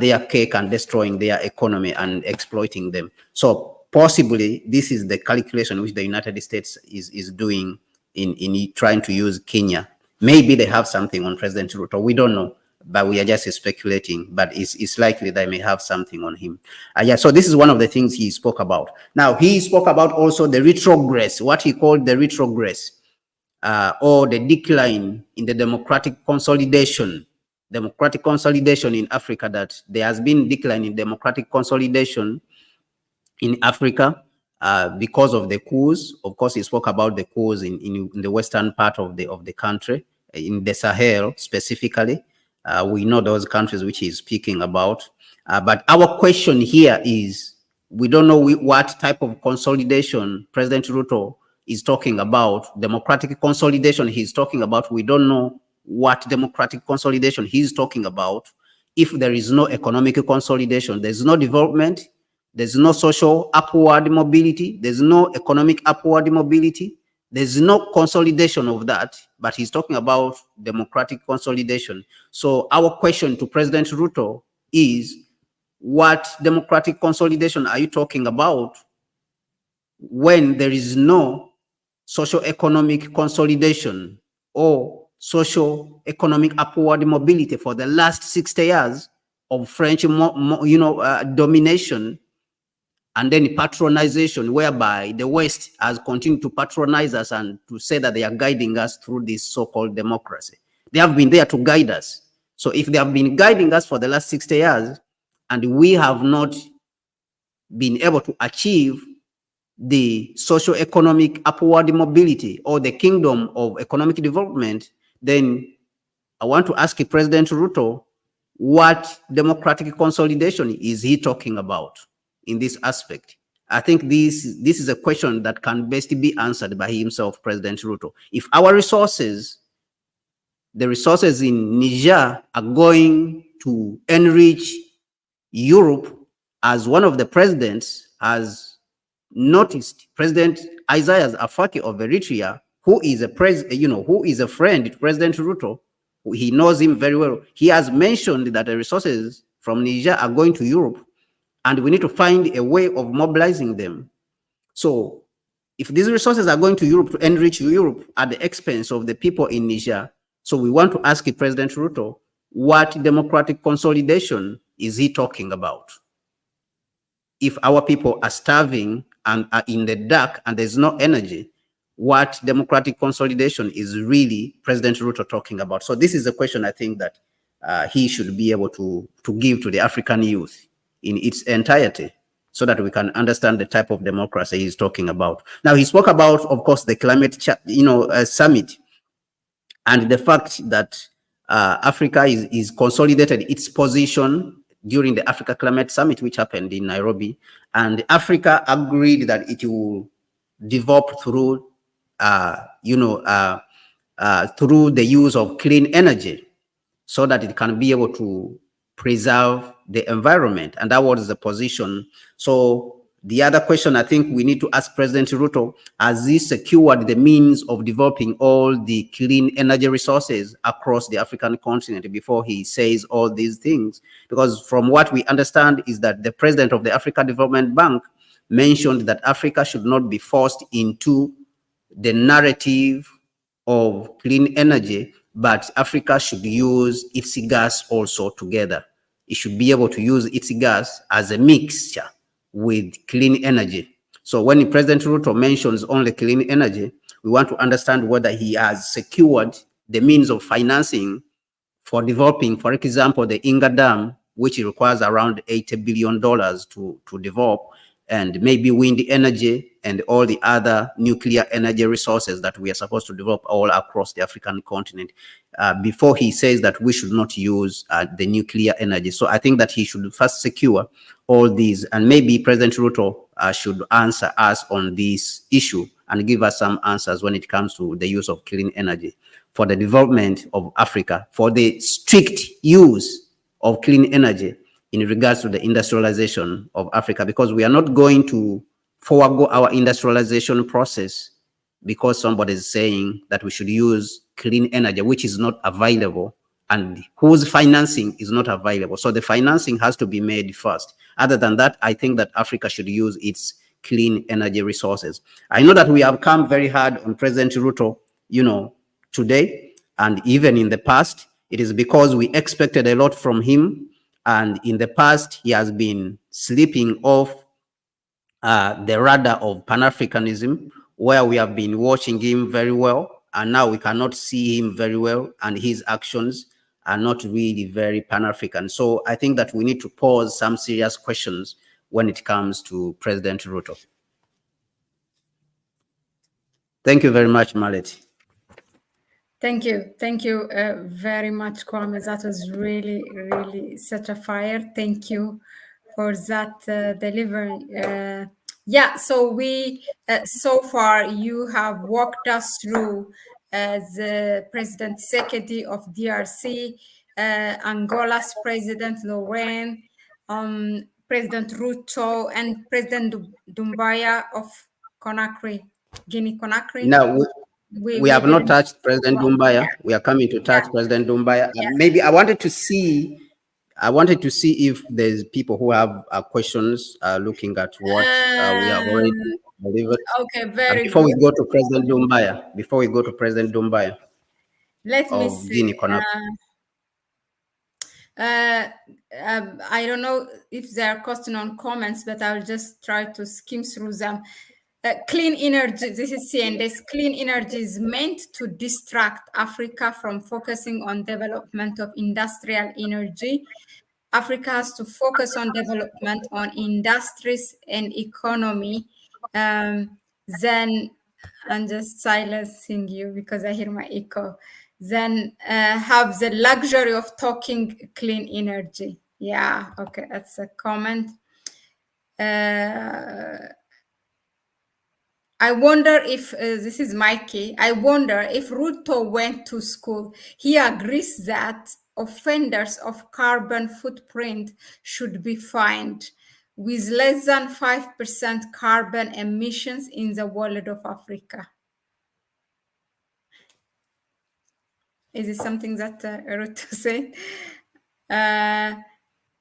their cake and destroying their economy and exploiting them. So possibly this is the calculation which the United States is doing in trying to use Kenya. Maybe they have something on President Ruto. We don't know, but we are just speculating. But it's likely they may have something on him. So this is one of the things he spoke about. Now, he spoke about also the retrogress, what he called the retrogress. or the decline in the democratic consolidation in Africa, that there has been decline in democratic consolidation in Africa because of the coups. Of course, he spoke about the coups in the western part of the country, in the Sahel specifically. We know those countries which he's speaking about. But our question here is, we don't know what type of consolidation President Ruto is talking about. Democratic consolidation he's talking about, we don't know what democratic consolidation he's talking about. If there is no economic consolidation, there's no development, there's no social upward mobility, there's no economic upward mobility, there's no consolidation of that, but he's talking about democratic consolidation. So our question to President Ruto is, what democratic consolidation are you talking about when there is no socio-economic consolidation or socio-economic upward mobility for the last 60 years of French domination, and then patronization, whereby the West has continued to patronize us and to say that they are guiding us through this so-called democracy. They have been there to guide us. So if they have been guiding us for the last 60 years, and we have not been able to achieve the socio-economic upward mobility or the kingdom of economic development, then I want to ask President Ruto, what democratic consolidation is he talking about in this aspect? I think this is a question that can best be answered by himself, President Ruto. If our resources, the resources in Niger, are going to enrich Europe, as one of the presidents has noticed, President Isaias Afwerki of Eritrea, who is a friend to President Ruto, he knows him very well. He has mentioned that the resources from Niger are going to Europe, and we need to find a way of mobilizing them. So if these resources are going to Europe to enrich Europe at the expense of the people in Niger, so we want to ask President Ruto, what democratic consolidation is he talking about? If our people are starving and are in the dark and there's no energy, what democratic consolidation is really President Ruto talking about? So this is a question I think that he should be able to give to the African youth in its entirety, so that we can understand the type of democracy he's talking about. Now, he spoke about, of course, the climate summit, and the fact that Africa is consolidated its position during the Africa Climate Summit, which happened in Nairobi, and Africa agreed that it will develop through, through the use of clean energy, so that it can be able to preserve the environment, and that was the position. So the other question I think we need to ask President Ruto, has he secured the means of developing all the clean energy resources across the African continent before he says all these things? Because from what we understand is that the president of the Africa Development Bank mentioned that Africa should not be forced into the narrative of clean energy, but Africa should use its gas also together. It should be able to use its gas as a mixture with clean energy. So when President Ruto mentions only clean energy, we want to understand whether he has secured the means of financing for developing, for example, the Inga Dam, which requires around $80 billion to develop, and maybe wind energy and all the other nuclear energy resources that we are supposed to develop all across the African continent, before he says that we should not use the nuclear energy. So I think that he should first secure all these, and maybe President Ruto should answer us on this issue and give us some answers when it comes to the use of clean energy for the development of Africa, for the strict use of clean energy in regards to the industrialization of Africa, because we are not going to forego our industrialization process because somebody is saying that we should use clean energy, which is not available and whose financing is not available. So the financing has to be made first. Other than that, I think that Africa should use its clean energy resources. I know that we have come very hard on President Ruto, today, and even in the past. It is because we expected a lot from him. And in the past, he has been slipping off the radar of Pan-Africanism, where we have been watching him very well. and now we cannot see him very well, and his actions are not really very Pan-African. So I think that we need to pose some serious questions when it comes to President Ruto. Thank you very much, Mahlet. Thank you very much, Kwame. That was really, really such a fire. Thank you for that delivery. Yeah, so we so far you have walked us through the President Sekedi of DRC, Angola's President Lorraine, President Ruto, and President Doumbouya of Conakry, Guinea-Conakry. Now, we have not didn't. touched President Doumbouya. We are coming to touch President Doumbouya. Maybe I wanted to see if there's people who have questions looking at what we have already delivered. Okay, very before good. we go to President Doumbouya, Let me see. Guinea-Conakry. I don't know if there are questions on comments, but I'll just try to skim through them. Clean energy, this is CNDS. Clean energy is meant to distract Africa from focusing on development of industrial energy. Africa has to focus on development on industries and economy. Then I'm just silencing you because I hear my echo. Then have the luxury of talking clean energy. Yeah, okay, that's a comment. I wonder if, this is Mikey, I wonder if Ruto went to school. He agrees that offenders of carbon footprint should be fined with less than 5% carbon emissions in the world of Africa. Is it something that Ruto said?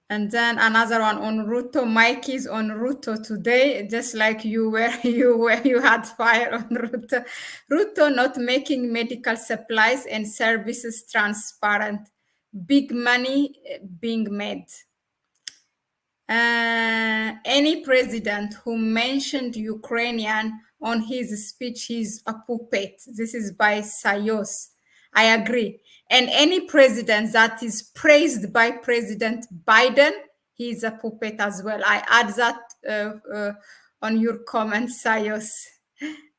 And then another one on Ruto. Mike is on Ruto today, just like you were. You had fire on Ruto. Ruto not making medical supplies and services transparent. Big money being made. Any president who mentioned Ukrainian on his speech is a puppet. This is by Sayos. I agree. And any president that is praised by President Biden, he is a puppet as well. I add that on your comment, Sayos.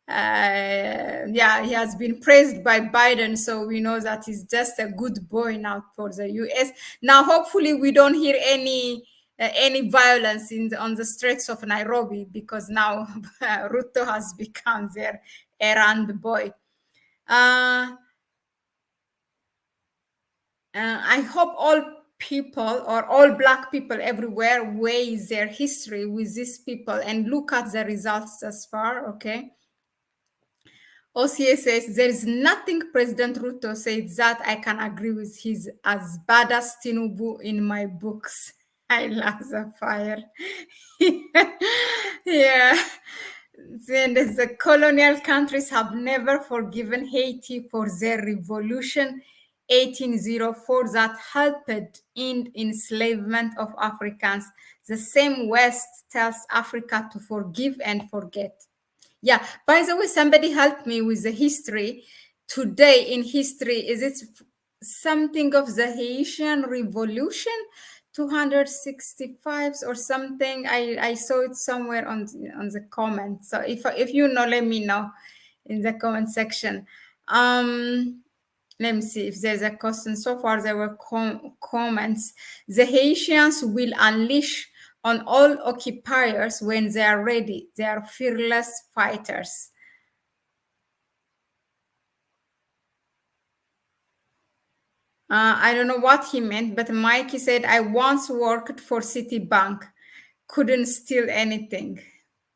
Yeah, he has been praised by Biden, so we know that he's just a good boy now for the US. Now, hopefully, we don't hear any violence on the streets of Nairobi, because now Ruto has become their errand boy. I hope all people or all Black people everywhere weigh their history with these people and look at the results thus far, okay? OCA says, there is nothing President Ruto said that I can agree with. He's as bad as Tinubu in my books. I love the fire. Yeah. Then the colonial countries have never forgiven Haiti for their revolution 1804 that helped end enslavement of Africans. The same West tells Africa to forgive and forget. Yeah, by the way, somebody helped me with the history. Today in history, is it something of the Haitian Revolution? 265 or something. I saw it somewhere on the comments. So if you know, let me know in the comment section. Let me see if there's a question. So far there were comments. The Haitians will unleash on all occupiers when they are ready. They are fearless fighters. I don't know what he meant, but Mikey said, I once worked for Citibank, couldn't steal anything.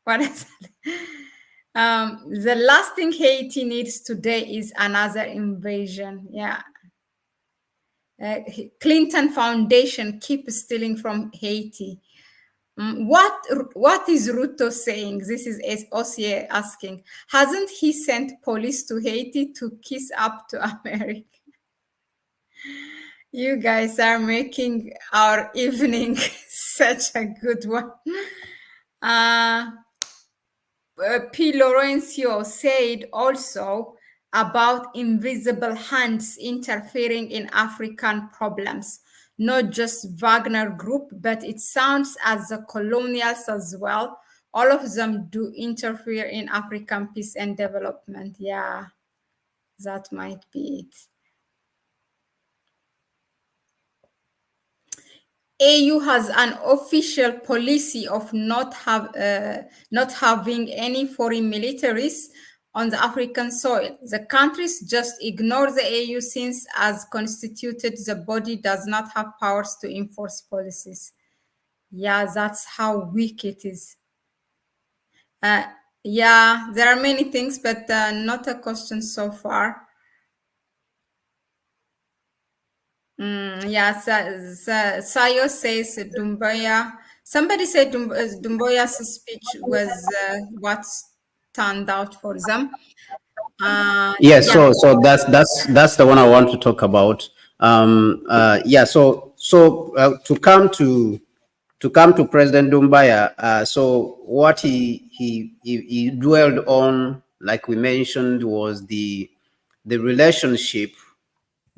What is that? The last thing Haiti needs today is another invasion. Yeah. Clinton Foundation keep stealing from Haiti. What is Ruto saying? This is Osie asking. Hasn't he sent police to Haiti to kiss up to America? You guys are making our evening such a good one. P. Laurencio said also, about invisible hands interfering in African problems. Not just Wagner Group, but it sounds as the colonials as well. All of them do interfere in African peace and development. Yeah, that might be it. AU has an official policy of not having any foreign militaries on the African soil. The countries just ignore the AU since, as constituted, the body does not have powers to enforce policies. Yeah, that's how weak it is. Yeah, there are many things, but not a question so far. Yeah, Sayo says Dumbuya. Somebody said Dumbuya's speech was what stand out for them. Yes, Yeah, so that's the one I want to talk about. Yeah, to come to President Dumbaya, so what he dwelled on, like we mentioned, was the relationship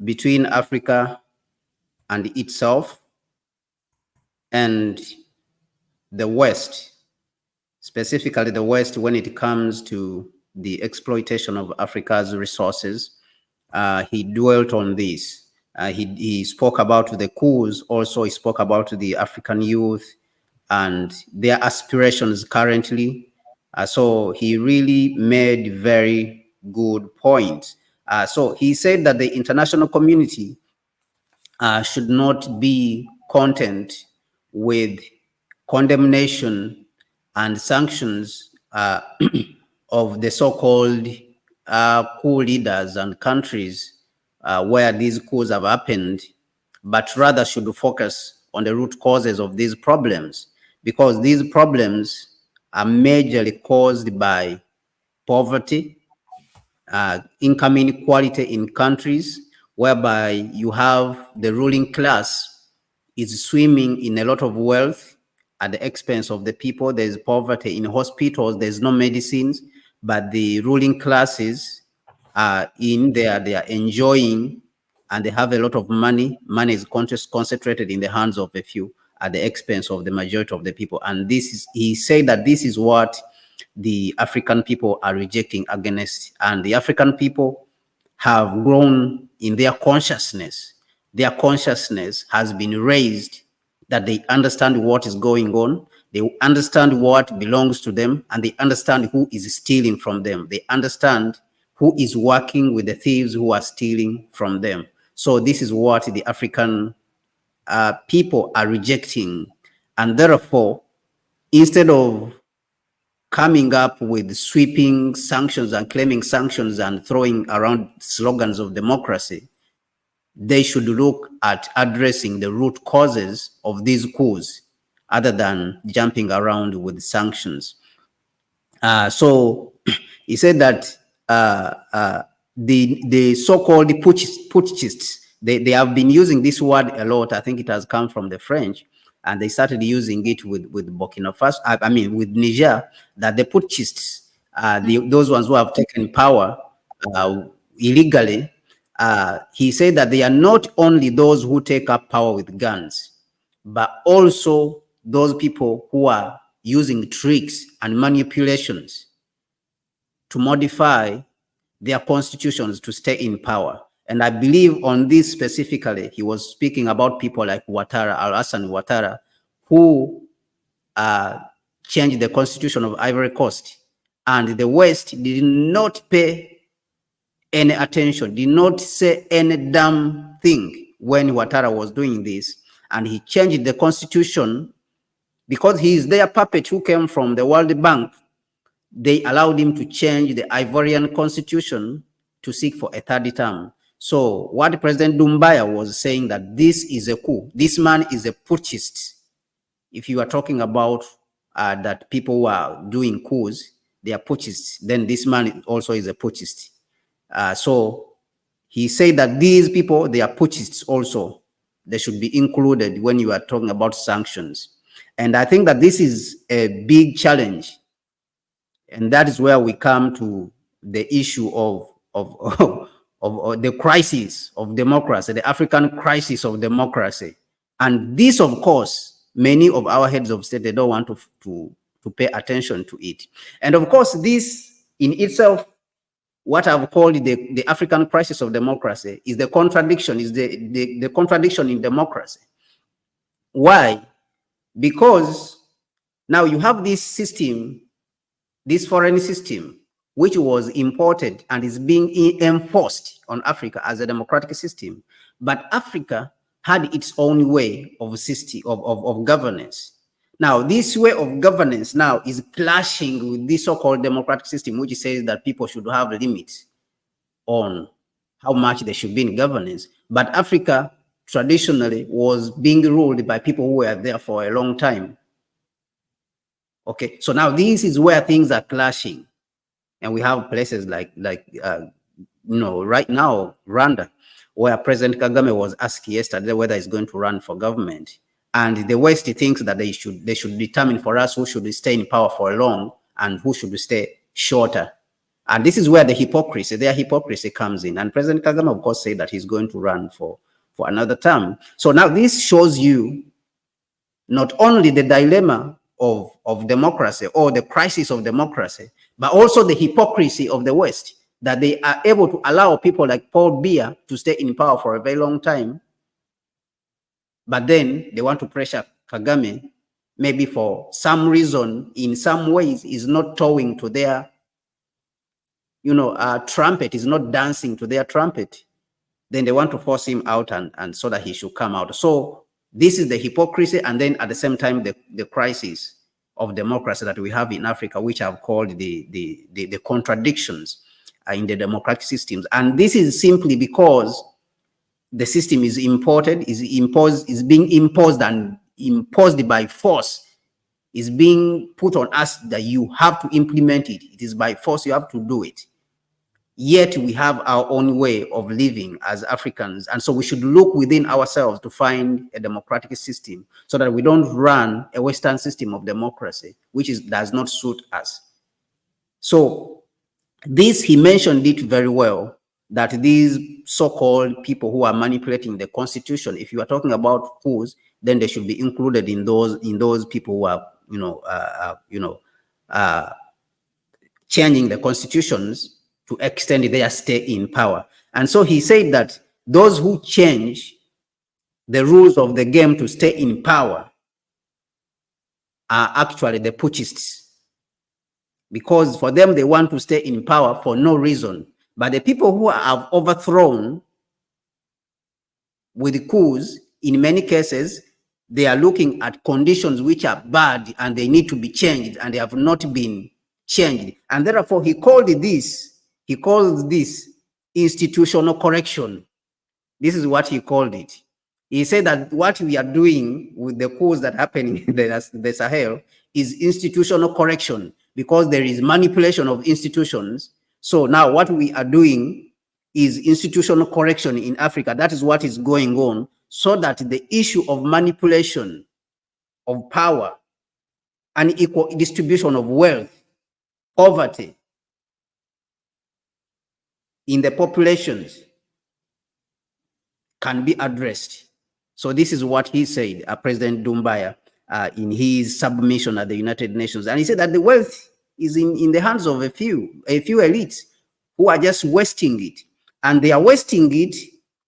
between Africa and itself and the West, specifically the West when it comes to the exploitation of Africa's resources. He dwelt on this. He spoke about the coups. Also, he spoke about the African youth and their aspirations currently. So he really made very good points. So he said that the international community should not be content with condemnation and sanctions of the so-called coup leaders and countries where these coups have happened, but rather should focus on the root causes of these problems, because these problems are majorly caused by poverty, income inequality in countries whereby you have the ruling class is swimming in a lot of wealth at the expense of the people. There's poverty in hospitals, there's no medicines, but the ruling classes are in there, they are enjoying, and they have a lot of money. Money is concentrated in the hands of a few at the expense of the majority of the people. And this is, he said that this is what the African people are rejecting against. And the African people have grown in their consciousness. Their consciousness has been raised that they understand what is going on. They understand what belongs to them, and they understand who is stealing from them. They understand who is working with the thieves who are stealing from them. So this is what the African people are rejecting. And therefore, instead of coming up with sweeping sanctions and claiming sanctions and throwing around slogans of democracy, they should look at addressing the root causes of these coups other than jumping around with sanctions. So he said that the so-called putschists, they have been using this word a lot. I think it has come from the French, and they started using it with Burkina Faso, I mean with Niger, that the putschists, those ones who have taken power illegally, he said that they are not only those who take up power with guns, but also those people who are using tricks and manipulations to modify their constitutions to stay in power. And I believe on this specifically, he was speaking about people like Ouattara, Alassane Ouattara, who changed the constitution of Ivory Coast. And the West did not pay any attention, did not say any damn thing when Ouattara was doing this. And he changed the constitution because he is their puppet who came from the World Bank. They allowed him to change the Ivorian constitution to seek for a third term. So what President Doumbouya was saying, that this is a coup. This man is a putschist. If you are talking about that people who are doing coups, they are putschists, then this man also is a putschist. So he said that these people, they are putschists also. They should be included when you are talking about sanctions. And I think that this is a big challenge. And that is where we come to the issue of of the crisis of democracy, the African crisis of democracy. And this, of course, many of our heads of state, they don't want to pay attention to it. And of course, this in itself, what I've called the African crisis of democracy, is the contradiction, is the contradiction in democracy. Why? Because now you have this system, this foreign system, which was imported and is being enforced on Africa as a democratic system. But Africa had its own way of system of governance. Now, this way of governance now is clashing with this so-called democratic system, which says that people should have limits on how much they should be in governance. But Africa traditionally was being ruled by people who were there for a long time. Okay, so now this is where things are clashing. And we have places like right now, Rwanda, where President Kagame was asked yesterday whether he's going to run for government. And the West thinks that they should determine for us who should stay in power for long and who should stay shorter. And this is where their hypocrisy comes in. And President Kagame, of course, said that he's going to run for another term. So now this shows you not only the dilemma of democracy or the crisis of democracy, but also the hypocrisy of the West, that they are able to allow people like Paul Biya to stay in power for a very long time, but then they want to pressure Kagame, maybe for some reason, in some ways, is not towing to their, trumpet, is not dancing to their trumpet. Then they want to force him out and so that he should come out. So this is the hypocrisy, and then at the same time, the crisis of democracy that we have in Africa, which I've called the contradictions in the democratic systems. And this is simply because the system is imported, is being imposed and imposed by force, is being put on us that you have to implement it. It is by force, you have to do it. Yet we have our own way of living as Africans. And so we should look within ourselves to find a democratic system so that we don't run a Western system of democracy, which does not suit us. So this, he mentioned it very well, that these so-called people who are manipulating the constitution, if you are talking about coups, then they should be included in those people who are, changing the constitutions to extend their stay in power. And so he said that those who change the rules of the game to stay in power are actually the putschists, because for them, they want to stay in power for no reason. But the people who have overthrown with coups, in many cases, they are looking at conditions which are bad and they need to be changed, and they have not been changed. And therefore, he calls this institutional correction. This is what he called it. He said that what we are doing with the coups that happen in the Sahel is institutional correction, because there is manipulation of institutions. So now what we are doing is institutional correction in Africa. That is what is going on, so that the issue of manipulation of power, unequal distribution of wealth, poverty in the populations can be addressed. So this is what he said, President Doumbouya, in his submission at the United Nations. And he said that the wealth is in the hands of a few elites who are just wasting it. And they are wasting it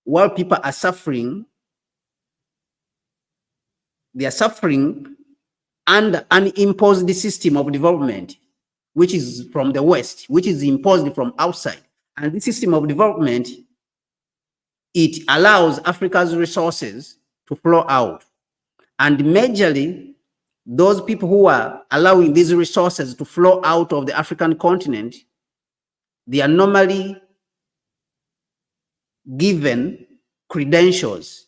while people are suffering. They are suffering under an imposed system of development, which is from the West, which is imposed from outside. And this system of development, it allows Africa's resources to flow out. And majorly, those people who are allowing these resources to flow out of the African continent, they are normally given credentials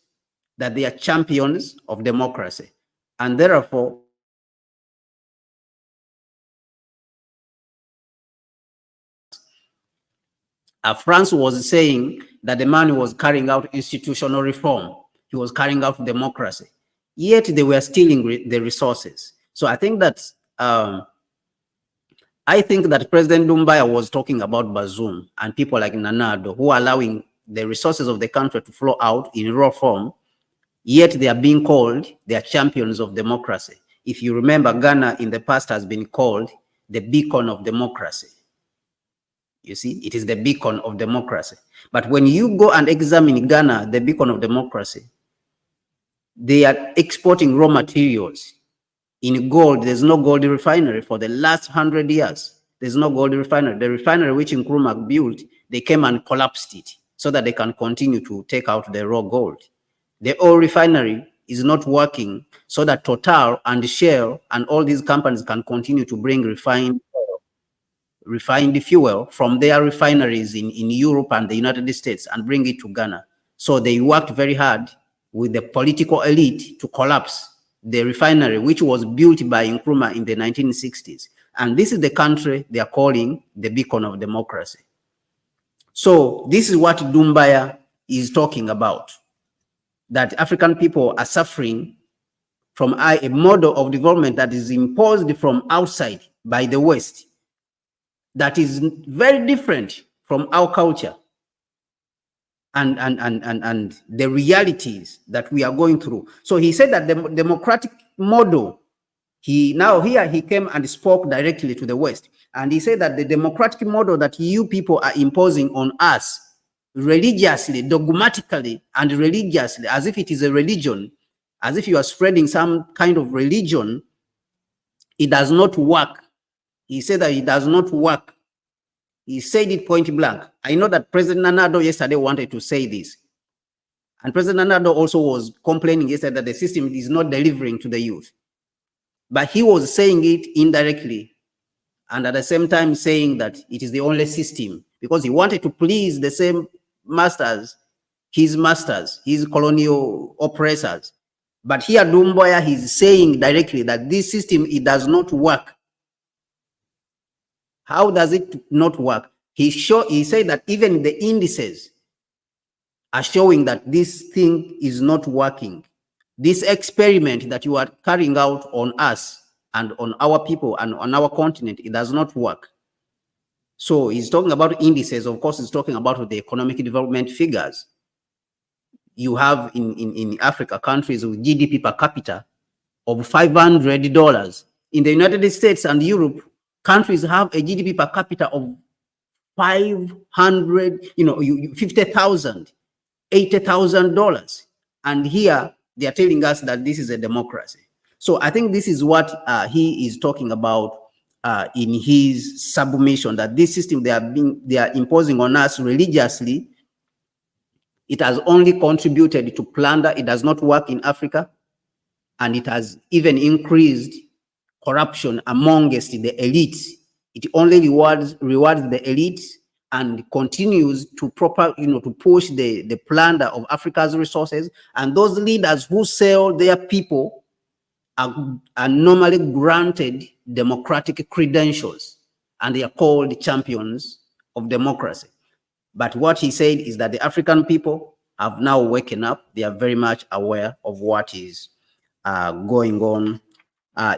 that they are champions of democracy. And therefore, France was saying that the man was carrying out institutional reform. He was carrying out democracy. Yet they were stealing the resources. So I think that I think that President Doumbouya was talking about Bazoum and people like Nanado who are allowing the resources of the country to flow out in raw form, yet they are being called, they are champions of democracy. If you remember, Ghana in the past has been called the beacon of democracy. You see, it is the beacon of democracy. But when you go and examine Ghana, the beacon of democracy, they are exporting raw materials. In gold, there's no gold refinery for the last 100 years. There's no gold refinery. The refinery which Nkrumah built, they came and collapsed it so that they can continue to take out the raw gold. The oil refinery is not working so that Total and Shell and all these companies can continue to bring refined fuel from their refineries in Europe and the United States and bring it to Ghana. So they worked very hard with the political elite to collapse the refinery, which was built by Nkrumah in the 1960s. And this is the country they are calling the beacon of democracy. So this is what Doumbouya is talking about, that African people are suffering from a model of development that is imposed from outside by the West, that is very different from our culture and the realities that we are going through. So he said that the democratic model, he came and spoke directly to the West. And he said that the democratic model that you people are imposing on us religiously, dogmatically, and religiously, as if it is a religion, as if you are spreading some kind of religion, it does not work. He said that it does not work. He said it point blank. I know that President Nanado yesterday wanted to say this. And President Nanado also was complaining yesterday that the system is not delivering to the youth. But he was saying it indirectly and at the same time saying that it is the only system because he wanted to please the same masters, his colonial oppressors. But here Doumbouya, he's saying directly that this system, it does not work. How does it not work? He said that even the indices are showing that this thing is not working. This experiment that you are carrying out on us and on our people and on our continent, it does not work. So he's talking about indices. Of course, he's talking about the economic development figures. You have in Africa countries with GDP per capita of $500. In the United States and Europe, countries have a GDP per capita of 500, $50,000, $80,000. And here they are telling us that this is a democracy. So I think this is what he is talking about in his submission, that this system they are imposing on us religiously, it has only contributed to plunder. It does not work in Africa. And it has even increased corruption amongst the elites. It only rewards the elites and continues to to push the plunder of Africa's resources. And those leaders who sell their people are normally granted democratic credentials, and they are called champions of democracy. But what he said is that the African people have now waken up. They are very much aware of what is going on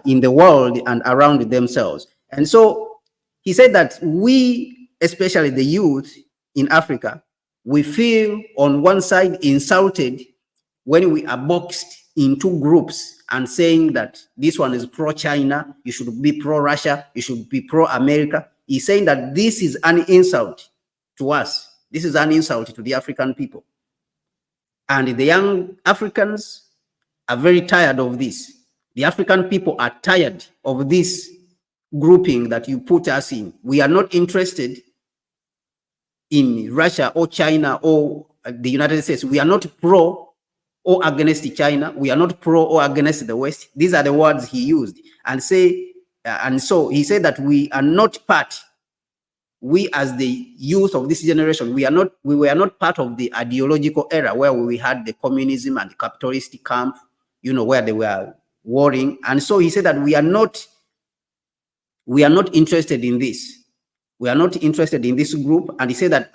in the world and around themselves. And so he said that we, especially the youth in Africa, we feel on one side insulted when we are boxed into groups and saying that this one is pro-China, you should be pro-Russia, you should be pro-America. He's saying that this is an insult to us. This is an insult to the African people. And the young Africans are very tired of this. The African people are tired of this grouping that you put us in. We are not interested in Russia or China or the United States. We are not pro or against China. We are not pro or against the West. These are the words he used. And so he said that we are not part. We as the youth of this generation, we were not part of the ideological era where we had the communism and the capitalist camp, where they were warring. And so he said that we are not interested in this. We are not interested in this group. And he said that,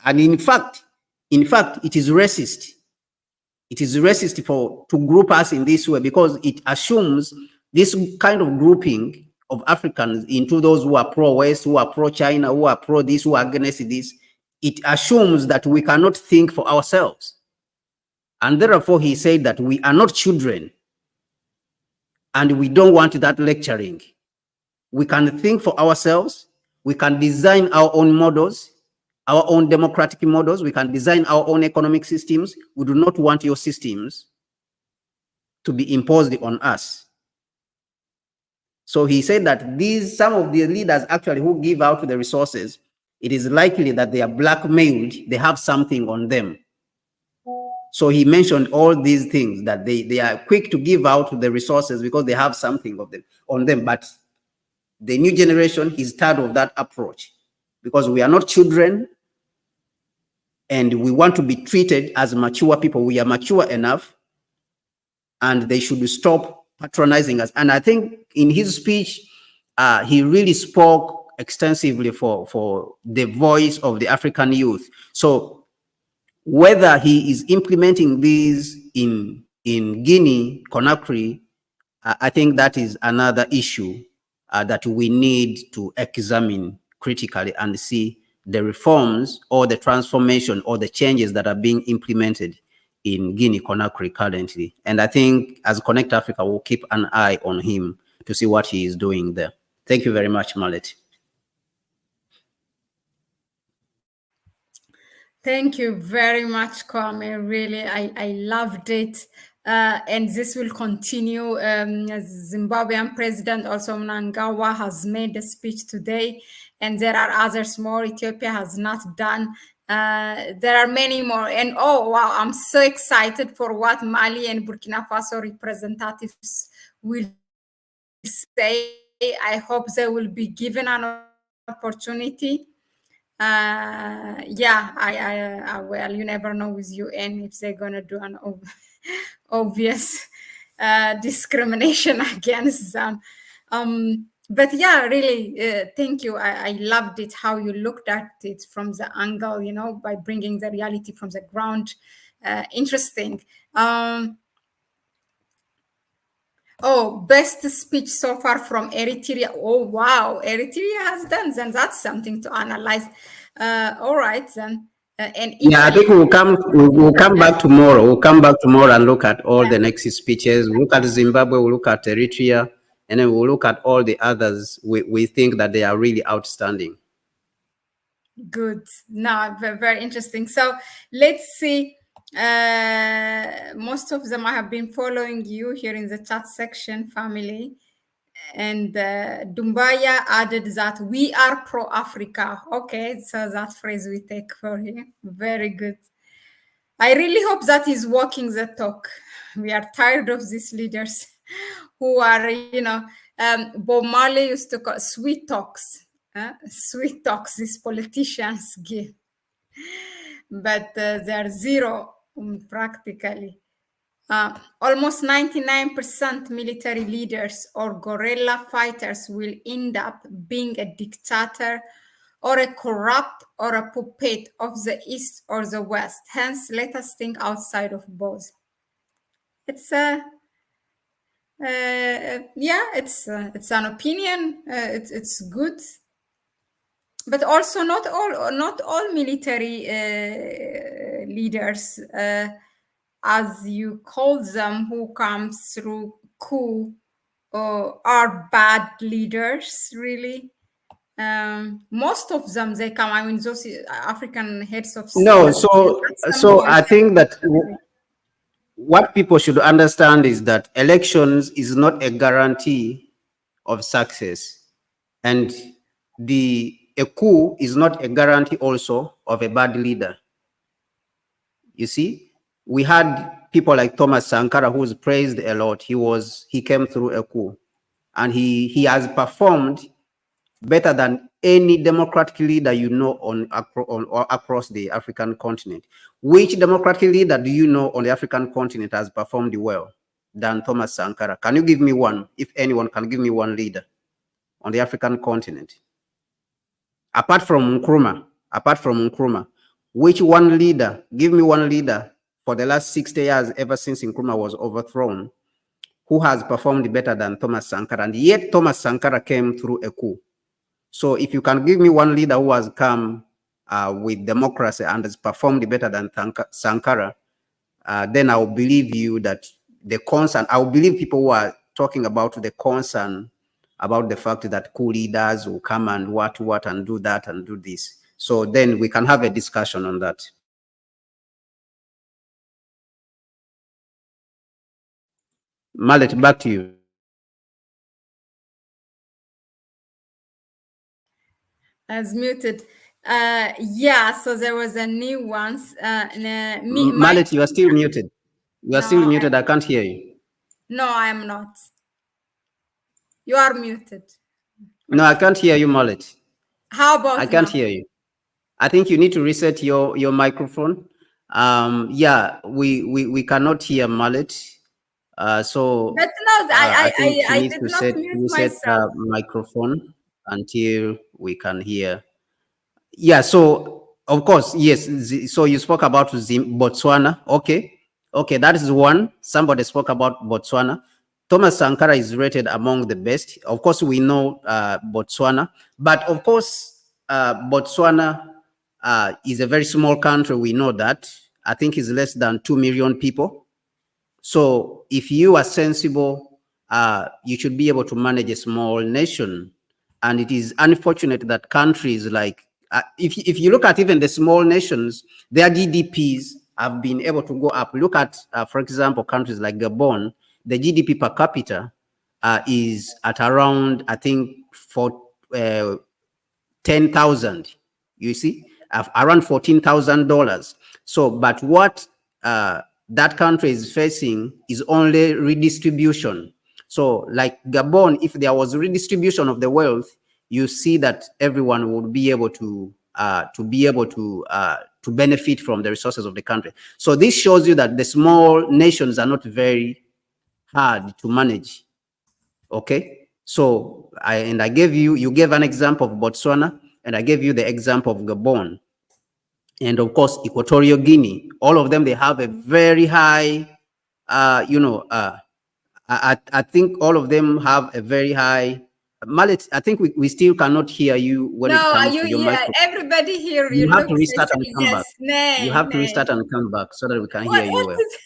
and in fact, it is racist. It is racist to group us in this way because it assumes this kind of grouping of Africans into those who are pro-West, who are pro-China, who are pro this, who are against this, it assumes that we cannot think for ourselves. And therefore, he said that we are not children and we don't want that lecturing. We can think for ourselves. We can design our own models, our own democratic models. We can design our own economic systems. We do not want your systems to be imposed on us. So he said that some of the leaders actually who give out the resources, it is likely that they are blackmailed. They have something on them. So he mentioned all these things, that they are quick to give out the resources because they have something of them on them. But the new generation is tired of that approach because we are not children and we want to be treated as mature people. We are mature enough and they should stop patronizing us. And I think in his speech, he really spoke extensively for the voice of the African youth. So whether he is implementing these in Guinea, Conakry, I think that is another issue that we need to examine critically and see the reforms or the transformation or the changes that are being implemented in Guinea, Conakry currently. And I think as Connect Africa, we'll keep an eye on him to see what he is doing there. Thank you very much, Mahlet. Thank you very much, Kwame. Really, I loved it. And this will continue. Zimbabwean President also Mnangagwa has made a speech today, and there are others more Ethiopia has not done. There are many more. And oh, wow, I'm so excited for what Mali and Burkina Faso representatives will say. I hope they will be given an opportunity. Yeah, well, you never know with UN if they're gonna do an obvious discrimination against them. But yeah, really, thank you. I loved it how you looked at it from the angle, you know, by bringing the reality from the ground. Interesting. Oh, best speech so far from Eritrea. Oh, wow. Eritrea has done, then that's something to analyze. All right, then. And Italy. Yeah, I think we'll come back tomorrow. We'll come back tomorrow and look at all the next speeches. We'll look at Zimbabwe, we'll look at Eritrea, and then we'll look at all the others. We think that they are really outstanding. Good. No, very, very interesting. So let's see. Most of them I have been following you here in the chat section, family. And Dumbaya added that we are pro-Africa. Okay, so that phrase we take for him. Very good. I really hope that is walking the talk. We are tired of these leaders who are, you know, Bob Marley used to call sweet talks. Sweet talks these politicians give. But they are zero practically. Almost 99% military leaders or guerrilla fighters will end up being a dictator or a corrupt or a puppet of the East or the West. Hence, let us think outside of both. It's it's an opinion. It's good, but also not all military leaders. As you call them, who comes through coup, are bad leaders, really. Most of them, they come, I mean, those African heads of state. No, so I think that what people should understand is that elections is not a guarantee of success. And a coup is not a guarantee also of a bad leader. You see, we had people like Thomas Sankara, who's praised a lot. He came through a coup, and he has performed better than any democratic leader you know across the African continent. Which democratic leader do you know on the African continent has performed well than Thomas Sankara? Can you give me one? If anyone can give me one leader on the African continent, apart from Nkrumah, which one leader? Give me one leader for the last 60 years, ever since Nkrumah was overthrown, who has performed better than Thomas Sankara, and yet Thomas Sankara came through a coup. So if you can give me one leader who has come with democracy and has performed better than Sankara, then I'll believe you that the concern, I'll believe people who are talking about the concern about the fact that coup leaders will come and what and do that and do this. So then we can have a discussion on that. Mahlet, back to you. As muted. Yeah, so there was a new one. Mahlet, you are still muted. You are still muted. I can't hear you. No, I am not. You are muted. No, I can't hear you, Mahlet. How about I can't hear you. I think you need to reset your microphone. Yeah, we cannot hear Mahlet. So but no, I think you need did to not mute reset myself. microphone until we can hear. Yeah, so of course, yes. So you spoke about Botswana. Okay, that is one. Somebody spoke about Botswana. Thomas Sankara is rated among the best. Of course, we know Botswana, but of course, Botswana is a very small country. We know that. I think it's less than 2 million people. So if you are sensible, you should be able to manage a small nation. And it is unfortunate that countries like, if you look at even the small nations, their GDPs have been able to go up. Look at, for example, countries like Gabon, the GDP per capita is at around, I think, for 10,000, you see, around $14,000. So, but what that country is facing is only redistribution. So, like Gabon, if there was redistribution of the wealth, you see that everyone would be able to benefit from the resources of the country. So, this shows you that the small nations are not very hard to manage. Okay, so I gave you gave an example of Botswana, and I gave you the example of Gabon, and of course Equatorial Guinea. All of them, they have a very high, I think all of them have a very high. Mallet, I think we still cannot hear you when it comes to your microphone. Everybody here. You have look, to restart and come yes, back. Nay, You have to nay. restart and come back so that we can hear you well. Is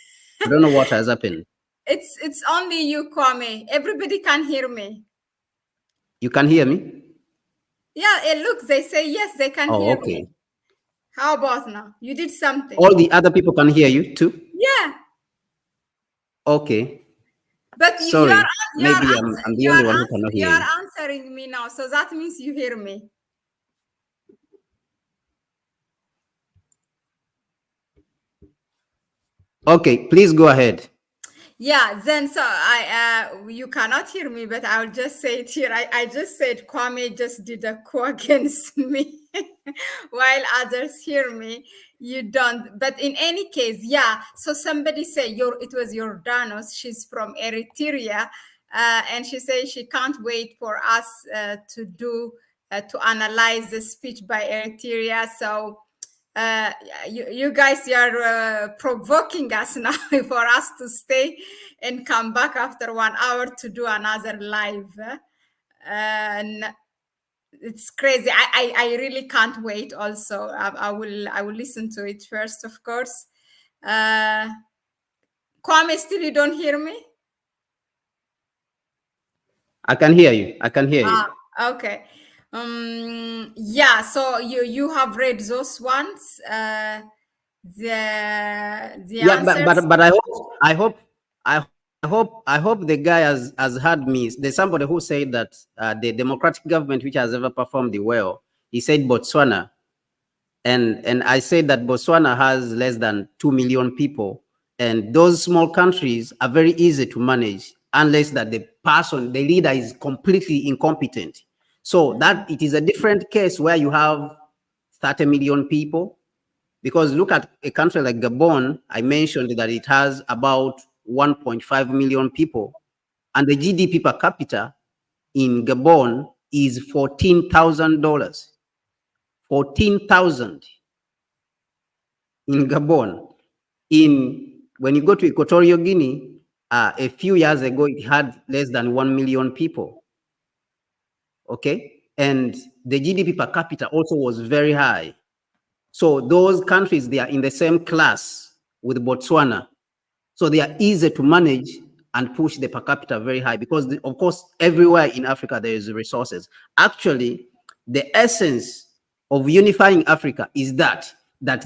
I don't know what has happened. It's only you, Kwame. Everybody can hear me. You can hear me? Yeah, it looks, they say yes, they can hear me. How about now? You did something. All the other people can hear you too? Yeah. Okay. But sorry, maybe I'm the only one who cannot hear you. You are answering me now, so that means you hear me. Okay, please go ahead. Yeah, then so you cannot hear me, but I'll just say it here. I just said Kwame just did a coup against me, while others hear me. You don't. But in any case, yeah. So somebody said it was Jordanos. She's from Eritrea, and she says she can't wait for us to analyze the speech by Eritrea. So. You guys are provoking us now for us to stay and come back after 1 hour to do another live. And it's crazy. I really can't wait. Also, I will listen to it first, of course. Kwame, still you don't hear me? I can hear you. I can hear you. Okay. Yeah. So you have read those ones. The answers. But I hope the guy has heard me. There's somebody who said that the democratic government which has ever performed well, he said Botswana, and I said that Botswana has less than 2 million people, and those small countries are very easy to manage unless that the leader is completely incompetent. So that it is a different case where you have 30 million people. Because look at a country like Gabon, I mentioned that it has about 1.5 million people, and the GDP per capita in Gabon is $14,000. 14,000 in Gabon. When you go to Equatorial Guinea, A few years ago, it had less than 1 million people. Okay. And the GDP per capita also was very high. So those countries, they are in the same class with Botswana. So they are easy to manage and push the per capita very high because, of course, everywhere in Africa, there is resources. Actually, the essence of unifying Africa is that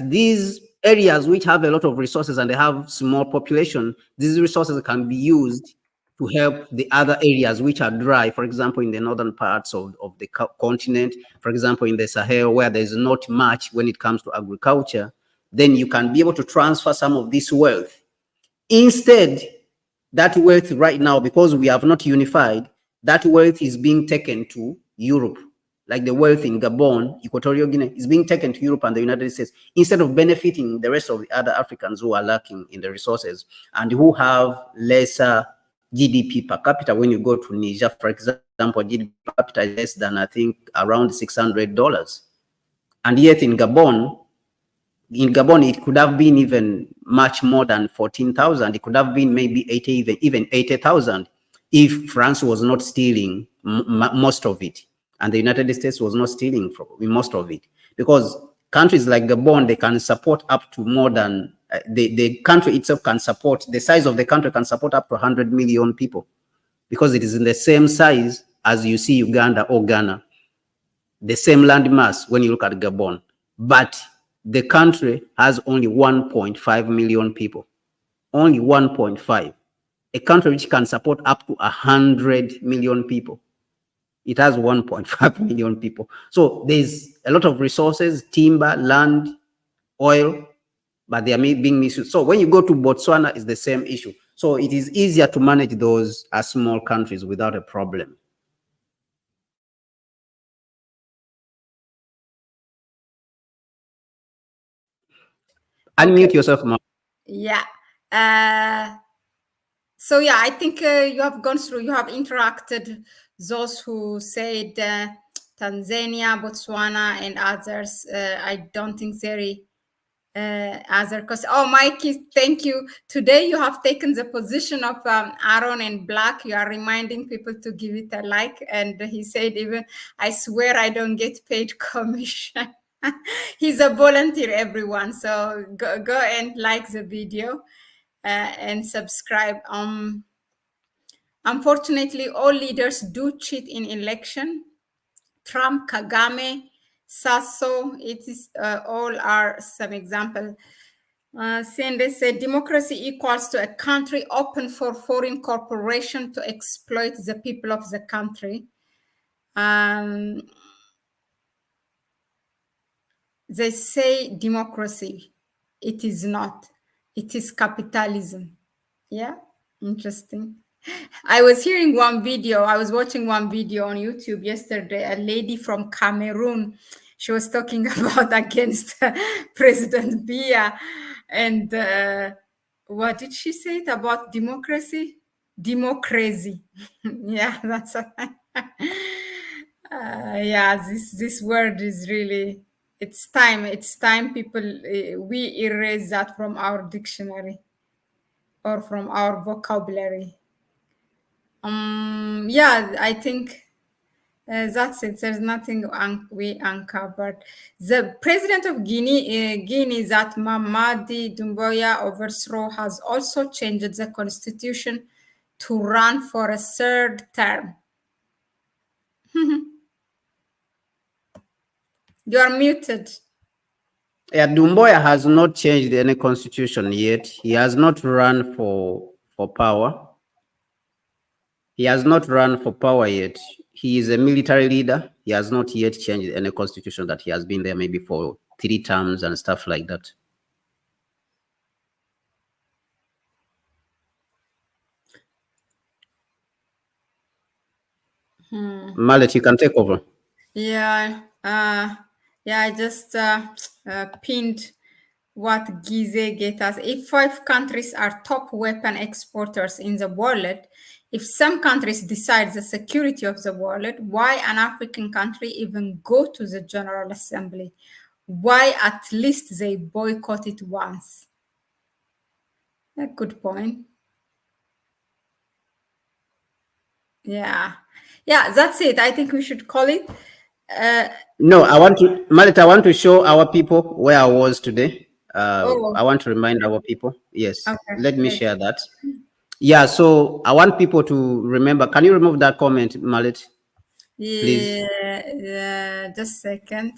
these areas which have a lot of resources and they have small population, these resources can be used to help the other areas which are dry, for example, in the northern parts of the continent, for example, in the Sahel, where there's not much when it comes to agriculture, then you can be able to transfer some of this wealth. Instead, that wealth right now, because we have not unified, that wealth is being taken to Europe. Like the wealth in Gabon, Equatorial Guinea, is being taken to Europe and the United States instead of benefiting the rest of the other Africans who are lacking in the resources and who have lesser GDP per capita. When you go to Niger, for example, GDP per capita is less than, I think, around $600. And yet in Gabon, it could have been even much more than 14,000. It could have been maybe 80, even 80,000 if France was not stealing most of it. And the United States was not stealing from most of it. Because countries like Gabon, they can support up to more than, the country itself can support, the size of the country can support up to 100 million people. Because it is in the same size as you see Uganda or Ghana. The same landmass when you look at Gabon. But the country has only 1.5 million people. Only 1.5. A country which can support up to 100 million people. It has 1.5 million people. So there's a lot of resources, timber, land, oil, but they are being misused. So when you go to Botswana, it's the same issue. So it is easier to manage those as small countries without a problem. Unmute yourself, Mom. Yeah. So yeah, I think you have gone through, you have interacted those who said Tanzania, Botswana, and others. I don't think there other because Mikey, thank you. Today you have taken the position of Aaron and Black. You are reminding people to give it a like, and he said even I swear I don't get paid commission. He's a volunteer, everyone. So go and like the video and subscribe. Unfortunately, all leaders do cheat in election. Trump, Kagame, Sasso, it is all are some example. Sende said democracy equals to a country open for foreign corporation to exploit the people of the country. They say democracy. It is not. It is capitalism. Yeah, interesting. I was hearing one video, I was watching one video on YouTube yesterday, a lady from Cameroon, she was talking about against President Biya. And what did she say about democracy? Democracy. Yeah, that's a, yeah, this word is really, it's time people, we erase that from our dictionary or from our vocabulary. Yeah, I think that's it. There's nothing we uncovered. The president of Guinea, that Mamadi Doumbouya overthrow, has also changed the constitution to run for a third term. You are muted. Yeah, Doumbouya has not changed any constitution yet. He has not run for power. He has not run for power yet. He is a military leader. He has not yet changed any constitution that he has been there maybe for 3 terms and stuff like that. Mahlet, you can take over. Yeah, yeah. I just pinned what Gize get us. If 5 countries are top weapon exporters in the world, if some countries decide the security of the world, why an African country even go to the General Assembly? Why at least they boycott it once? A good point. Yeah. Yeah, that's it. I think we should call it. No, I want to, Mallet, I want to show our people where I was today. Oh, I want to remind our people. Yes, okay. let me Good. share that. Yeah, so I want people to remember. Can you remove that comment, Mallet, please? Yeah, yeah, just a second.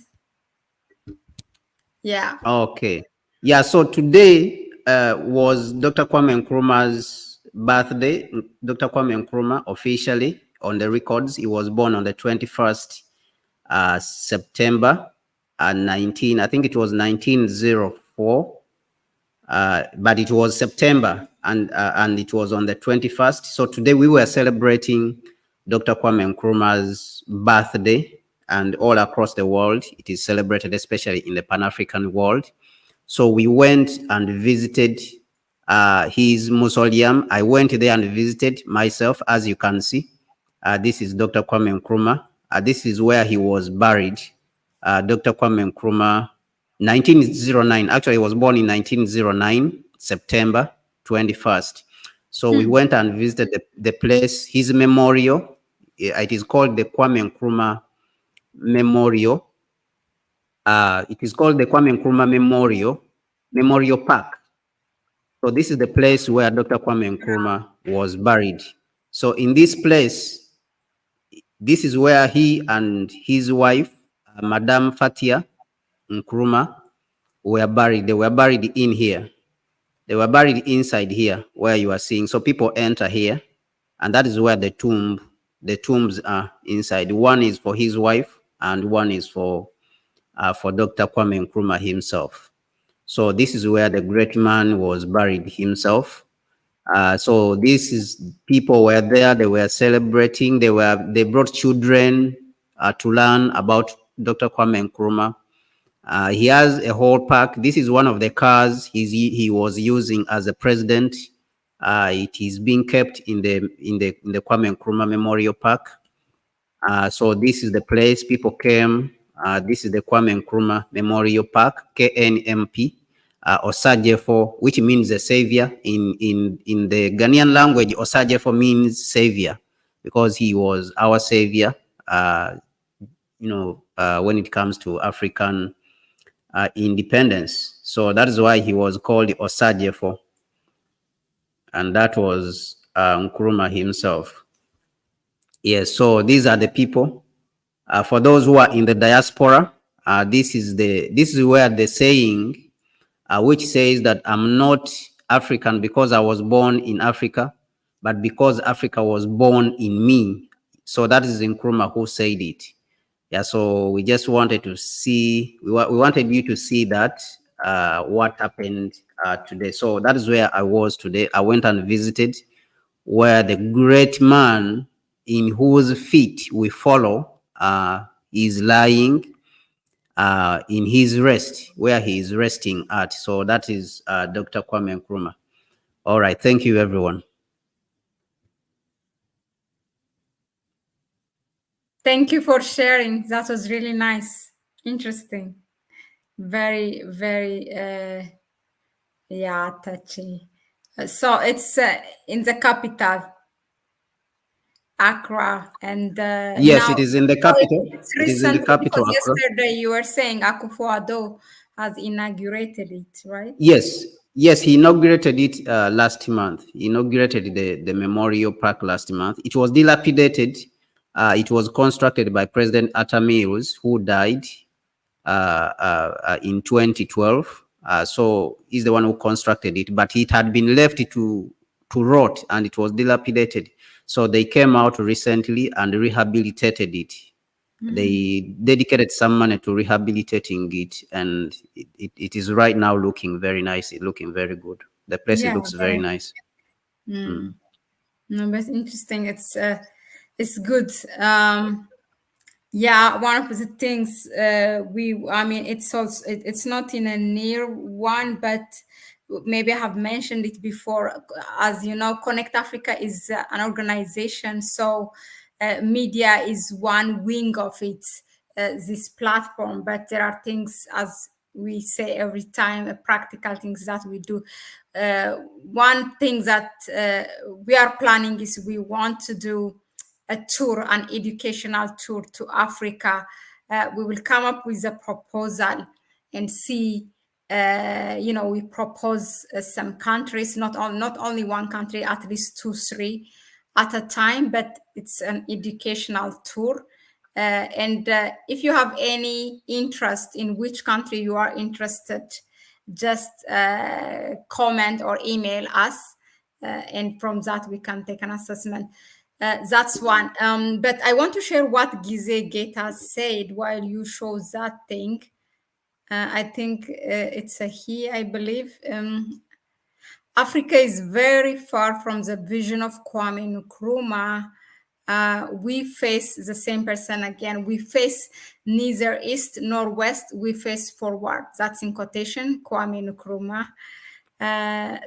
Yeah. Okay. Yeah, so today was Dr. Kwame Nkrumah's birthday. Dr. Kwame Nkrumah, officially on the records, he was born on the 21st September 19, I think it was 1904, but it was September and it was on the 21st. So today we were celebrating Dr. Kwame Nkrumah's birthday, and all across the world it is celebrated, especially in the Pan-African world. So we went and visited his mausoleum. I went there and visited myself, as you can see. This is Dr. Kwame Nkrumah. This is where he was buried. Dr. Kwame Nkrumah, 1909. Actually, he was born in 1909, September 21st. So we went and visited the place, his memorial. It is called the Kwame Nkrumah Memorial. It is called the Kwame Nkrumah Memorial Park. So this is the place where Dr. Kwame Nkrumah was buried. So in this place, this is where he and his wife, Madame Fatia Nkrumah, were buried. They were buried in here. They were buried inside here, where you are seeing. So people enter here, and that is where the tombs are inside. One is for his wife, and one is for Dr. Kwame Nkrumah himself. So this is where the great man was buried himself. So this is, people were there. They were celebrating. They brought children to learn about Dr. Kwame Nkrumah. He has a whole park. This is one of the cars he was using as a president. It is being kept in the Kwame Nkrumah Memorial Park. So this is the place people came. This is the Kwame Nkrumah Memorial Park, KNMP, Osajefo, which means the savior. In the Ghanaian language, Osajefo means savior, because he was our savior, when it comes to African independence. So that is why he was called Osajefo. And that was Nkrumah himself. Yes, so these are the people. For those who are in the diaspora, this is where the saying, which says that I'm not African because I was born in Africa, but because Africa was born in me. So that is Nkrumah who said it. Yeah, so we just wanted to see, we wanted you to see that, what happened today. So that is where I was today. I went and visited where the great man in whose feet we follow is lying in his rest, where he is resting at. So that is Dr. Kwame Nkrumah. All right, thank you, everyone. Thank you for sharing. That was really nice. Interesting. Very, very, yeah, touchy. So it's in the capital, Accra, and Yes, now it is in the so capital. it's It is in the recent capital, because Accra. yesterday you were saying Akufo-Addo has inaugurated it, right? Yes, he inaugurated it last month. He inaugurated the memorial park last month. It was dilapidated. It was constructed by President Atta Mills, who died in 2012. So he's the one who constructed it, but it had been left to rot and it was dilapidated. So they came out recently and rehabilitated it. They dedicated some money to rehabilitating it, and it is right now looking very nice. It's looking very good. The place Yeah, looks very very. nice. No, but interesting. It's good. Yeah, one of the things I mean, it's also it's not in a near one, but maybe I have mentioned it before. As you know, Connect Africa is an organization, so media is one wing of it, this platform. But there are things, as we say every time, practical things that we do. One thing that we are planning is we want to do a tour, an educational tour to Africa. We will come up with a proposal and see. We propose some countries, not only one country, at least 2, 3 at a time, but it's an educational tour. And if you have any interest in which country you are interested, just comment or email us, and from that we can take an assessment. That's one. But I want to share what Gizegeta said while you show that thing. I think it's a he, I believe. Africa is very far from the vision of Kwame Nkrumah. We face the same person again. We face neither east nor west. We face forward. That's in quotation, Kwame Nkrumah.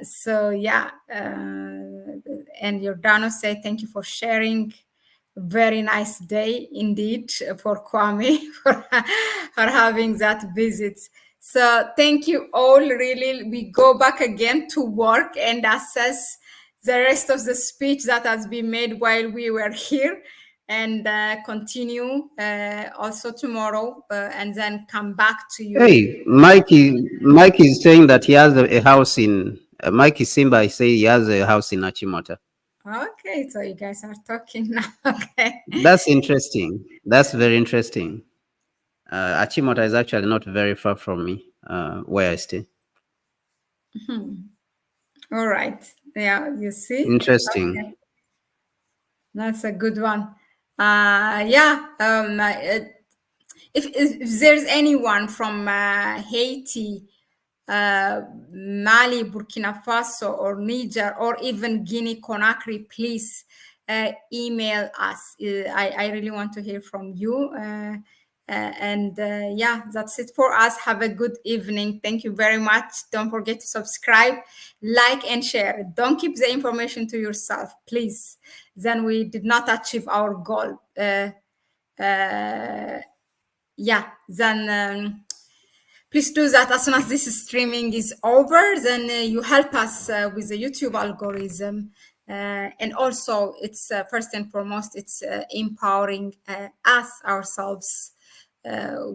So yeah, and Giordano say thank you for sharing. Very nice day indeed for Kwame for having that visit. So thank you all. Really, we go back again to work and assess the rest of the speech that has been made while we were here, and continue also tomorrow, and then come back to you. Hey, Mike is saying that he has a house in. Mike Simba say he has a house in Achimota. Okay, so you guys are talking now. Okay, that's interesting. That's very interesting. Achimota is actually not very far from me, where I stay. All right. Yeah, you see. Interesting. Okay. That's a good one. Yeah. If there's anyone from Haiti, Mali, Burkina Faso, or Niger, or even Guinea Conakry, please email us. I really want to hear from you. And yeah, that's it for us. Have a good evening. Thank you very much. Don't forget to subscribe, like, and share. Don't keep the information to yourself, please. Then we did not achieve our goal. Yeah, then please do that as soon as this streaming is over. Then you help us with the YouTube algorithm. And also, it's first and foremost, it's empowering us ourselves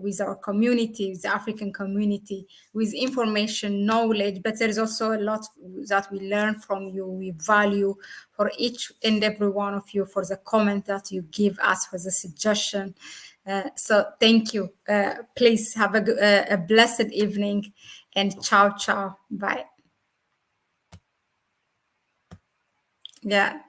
with our community, the African community, with information, knowledge. But there is also a lot that we learn from you. We value for each and every one of you, for the comment that you give us, for the suggestion. So thank you. Please have a blessed evening, and ciao, ciao. Bye. Yeah.